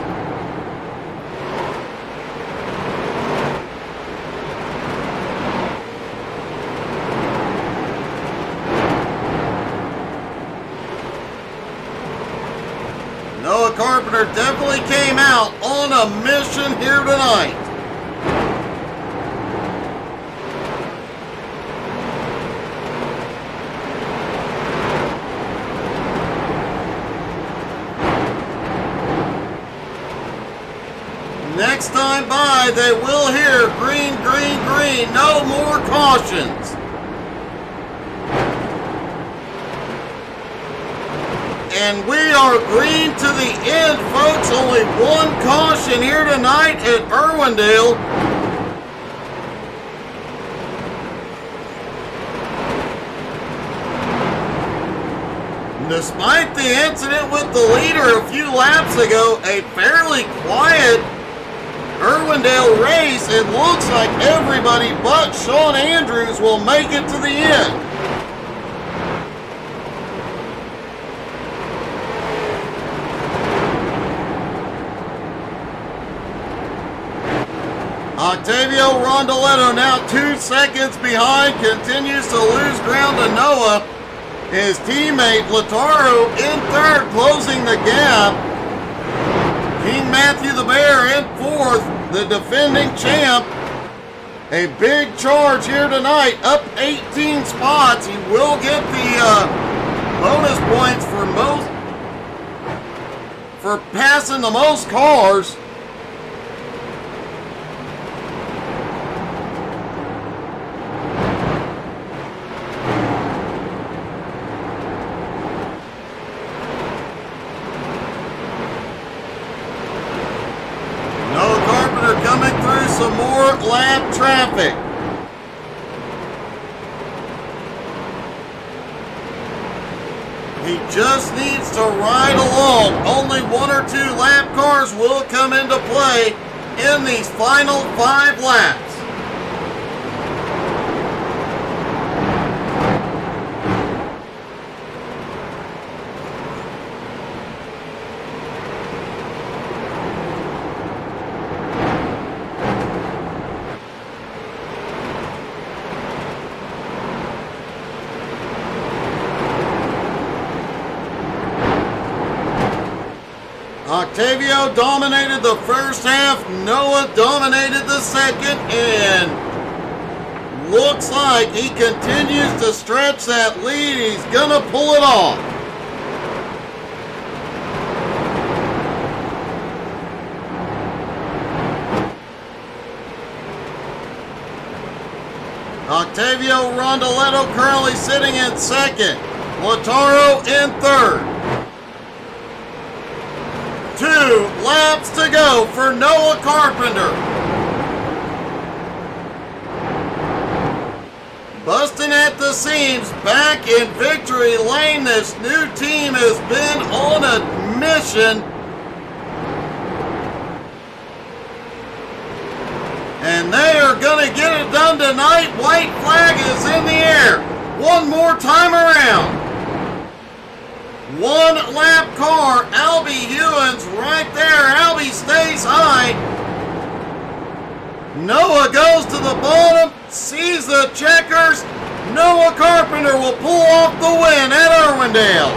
Noah Carpenter definitely came out on a mission here tonight. next time by, they will hear green, green, green. No more cautions. And we are green to the end, folks. Only one caution here tonight at Irwindale. Despite the incident with the leader a few laps ago, a fairly quiet Irwindale race. It looks like everybody but Sean Andrews will make it to the end. Octavio Rondoletto now 2 seconds behind, continues to lose ground to Noah. His teammate Lataro in third, closing the gap. King Matthew the Bear in fourth, the defending champ. A big charge here tonight, up 18 spots. He will get the bonus points for passing the most cars. Coming through some more lap traffic. He just needs to ride along. Only 1 or 2 lap cars will come into play in these final 5 laps. Octavio dominated the first half, Noah dominated the second, and looks like he continues to stretch that lead. He's gonna pull it off. Octavio Rondoletto currently sitting in second, Lataro in third. 2 laps to go for Noah Carpenter. Busting at the seams, back in victory lane. This new team has been on a mission. And they are going to get it done tonight. White flag is in the air. One more time around. 1 lap car, Albie Hewins right there. Albie stays high. Noah goes to the bottom, sees the checkers. Noah Carpenter will pull off the win at Irwindale.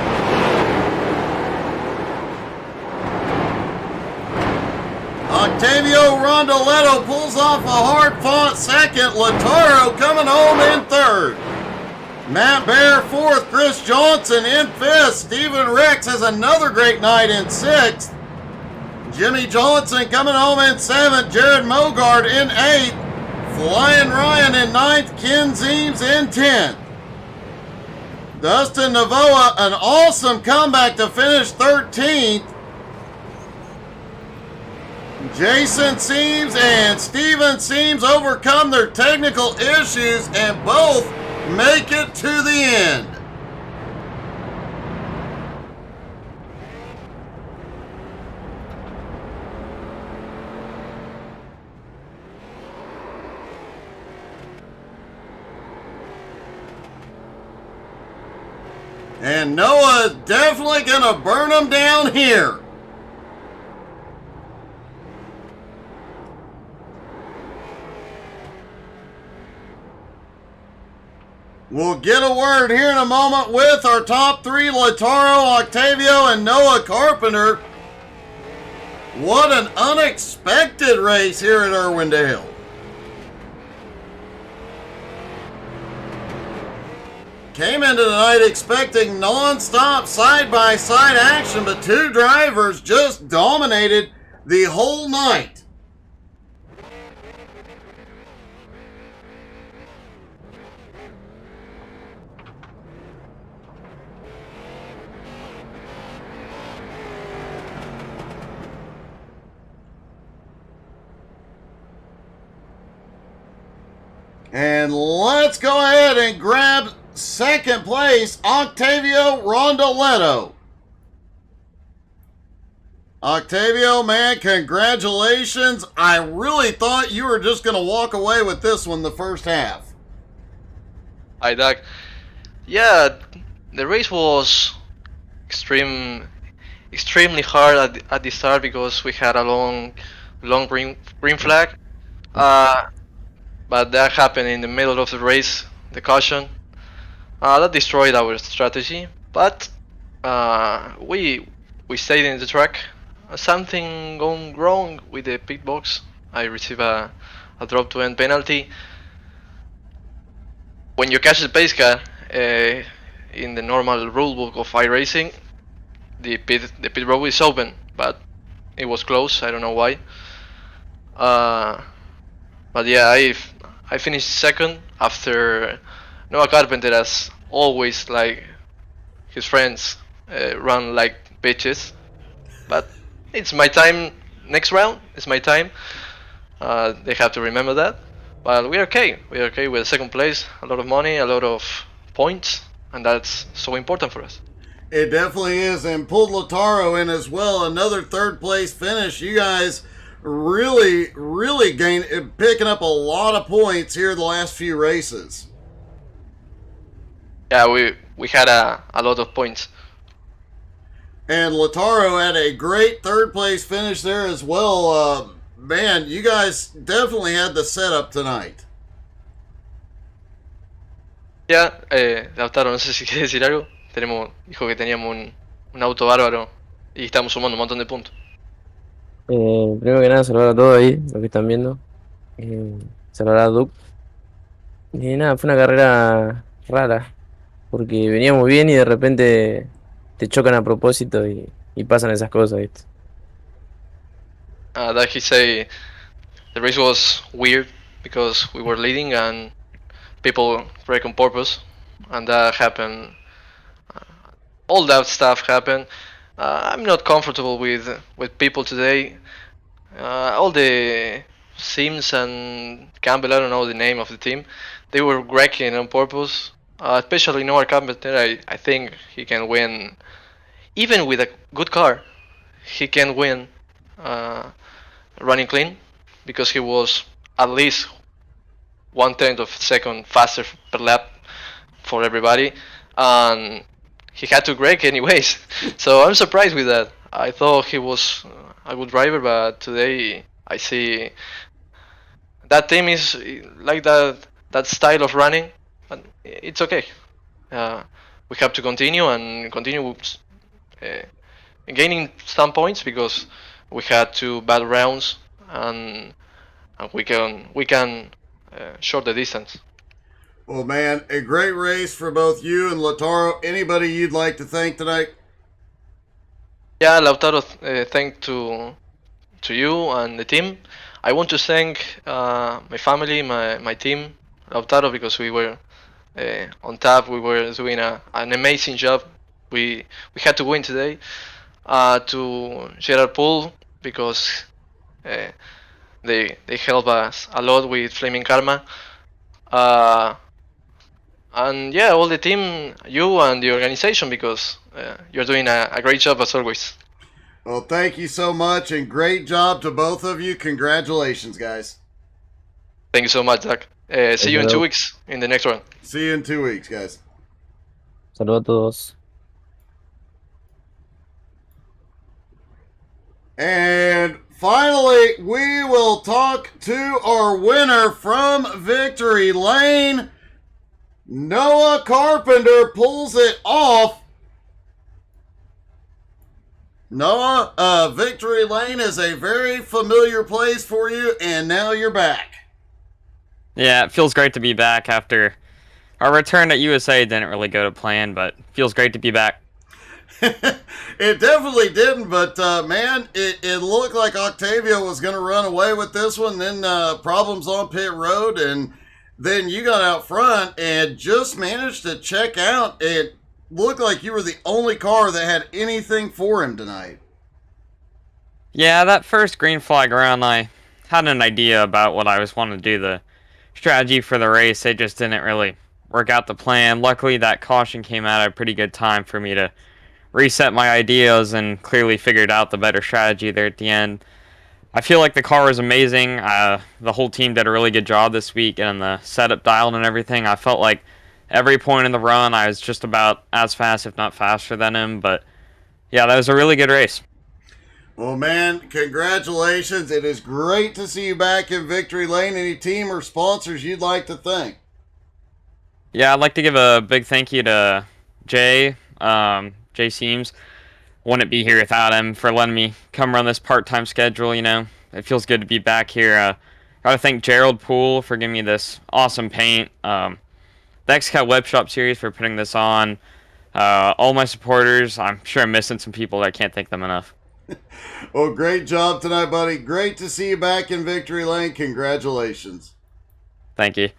Octavio Rondoletto pulls off a hard-fought second. Lataro coming home in third. Matt Bear fourth, Chris Johnson in fifth. Stephen Rex has another great night in sixth. Jimmy Johnson coming home in seventh. Jared Mogard in eighth. Flying Ryan in ninth. Ken Zeems in 10th. Dustin Navoa, an awesome comeback to finish 13th. Jason Seems and Steven Seems overcome their technical issues and both make it to the end. And Noah is definitely going to burn them down here. We'll get a word here in a moment with our top 3, Lataro, Octavio, and Noah Carpenter. What an unexpected race here at Irwindale. Came into tonight expecting non-stop side-by-side action, but 2 drivers just dominated the whole night. And let's go ahead and grab second place, Octavio Rondoletto. Octavio, man, congratulations. I really thought you were just going to walk away with this one the first half. Hi, Doug. Yeah, the race was extremely hard at the start because we had a long green flag. But that happened in the middle of the race, the caution. That destroyed our strategy. But we stayed in the track. Something gone wrong with the pit box. I received a drop to end penalty. When you catch the pace car in the normal rulebook of iRacing, the pit road is open, but it was closed. I don't know why. But yeah, I finished second after Noah Carpenter, as always, like his friends run like bitches. But it's my time. Next round, it's my time. They have to remember that. But we're okay. We're okay with second place, a lot of money, a lot of points, and that's so important for us. It definitely is, and pulled Lautaro in as well. Another third place finish. You guys really picking up a lot of points here the last few races. Yeah, we had a lot of points. And Lautaro had a great third place finish there as well. Man, you guys definitely had the setup tonight. Ya, Lautaro, no sé si quieres decir algo. Dijo que teníamos un auto bárbaro y estamos sumando un montón de puntos. Primero que nada, saludar a todos ahí, los que están viendo. Saludar a Duke. Y nada, fue una carrera rara, porque veníamos bien y de repente te chocan a propósito y pasan esas cosas, ¿viste? That he say the race was weird because we were leading and people break on purpose, and that happened. All that stuff happened. I'm not comfortable with people today. All the Sims and Campbell, I don't know the name of the team, they were wrecking on purpose. Especially Noah Carpenter, I think he can win. Even with a good car, he can win running clean, because he was at least 1/10 of a second faster per lap for everybody, and he had to brake anyways. So I'm surprised with that. I thought he was a good driver, but today I see that team is like that style of running, but it's okay. We have to continue gaining some points because we had 2 bad rounds, and we can short the distance. Well, man, a great race for both you and Lautaro. Anybody you'd like to thank tonight? Yeah, Lautaro, thank to you and the team. I want to thank my family, my team, Lautaro, because we were on top. We were doing an amazing job. We had to win today. To Gerard Poole, because they help us a lot with Flaming Karma. And yeah, all the team, you and the organization, because you're doing a great job as always. Well, thank you so much, and great job to both of you. Congratulations, guys. Thank you so much, Zach. See you in 2 weeks in the next one. See you in 2 weeks, guys. Saludos a todos. And finally, we will talk to our winner from Victory Lane. Noah Carpenter pulls it off. Noah, Victory Lane is a very familiar place for you, and now you're back. Yeah, it feels great to be back after our return at USA. Didn't really go to plan, but feels great to be back. It definitely didn't, but man, it looked like Octavio was going to run away with this one. Then problems on pit road, and then you got out front and just managed to check out. It looked like you were the only car that had anything for him tonight. Yeah, that first green flag round, I had an idea about what I was wanting to do. The strategy for the race. They just didn't really work out the plan. Luckily, that caution came out at a pretty good time for me to reset my ideas and clearly figured out the better strategy there at the end. I feel like the car was amazing. The whole team did a really good job this week, and the setup dialed and everything. I felt like every point in the run I was just about as fast, if not faster than him. But yeah, that was a really good race. Well, man, congratulations. It is great to see you back in victory lane. Any team or sponsors you'd like to thank? Yeah, I'd like to give a big thank you to Jay, Jay Seams. Wouldn't be here without him for letting me come run this part-time schedule, you know. It feels good to be back here. Gotta thank Gerald Poole for giving me this awesome paint. The XCAL Web Shop series for putting this on. All my supporters. I'm sure I'm missing some people. I can't thank them enough. Well, great job tonight, buddy. Great to see you back in victory lane. Congratulations. Thank you.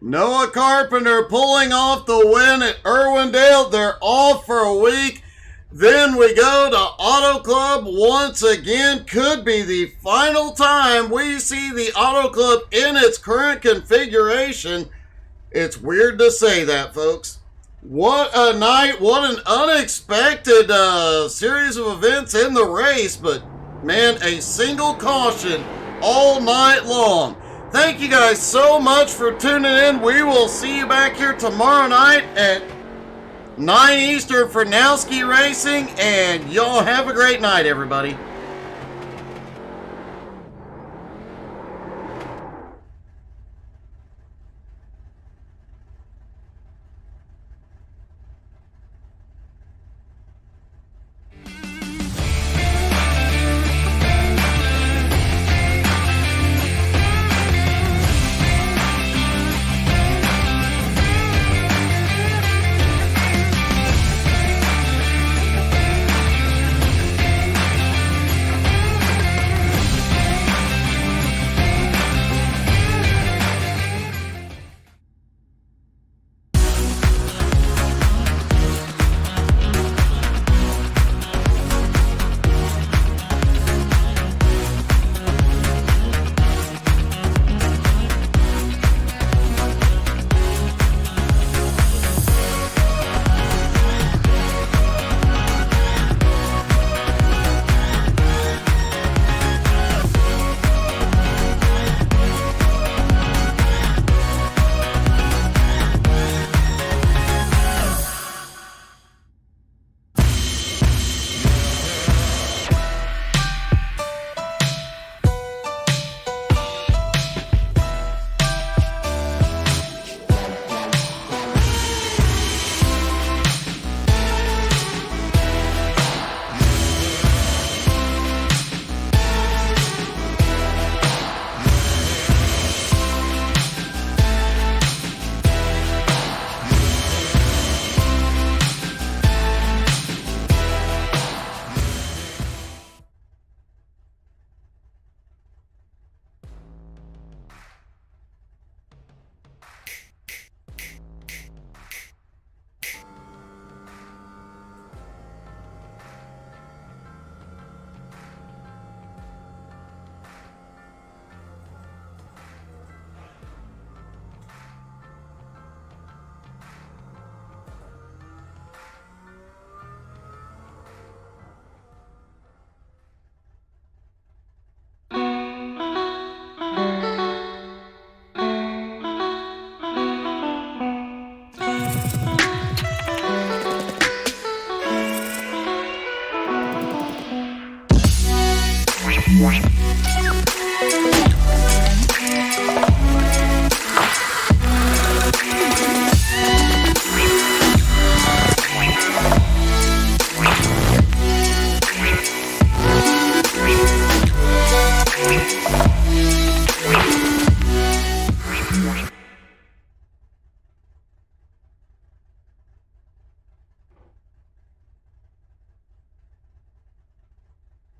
Noah Carpenter pulling off the win at Irwindale. They're off for a week. Then we go to Auto Club once again. Could be the final time we see the Auto Club in its current configuration. It's weird to say that, folks. What a night. What an unexpected series of events in the race. But, man, a single caution all night long. Thank you guys so much for tuning in. We will see you back here tomorrow night at 9 Eastern for Nowski Racing. And y'all have a great night, everybody. Wow.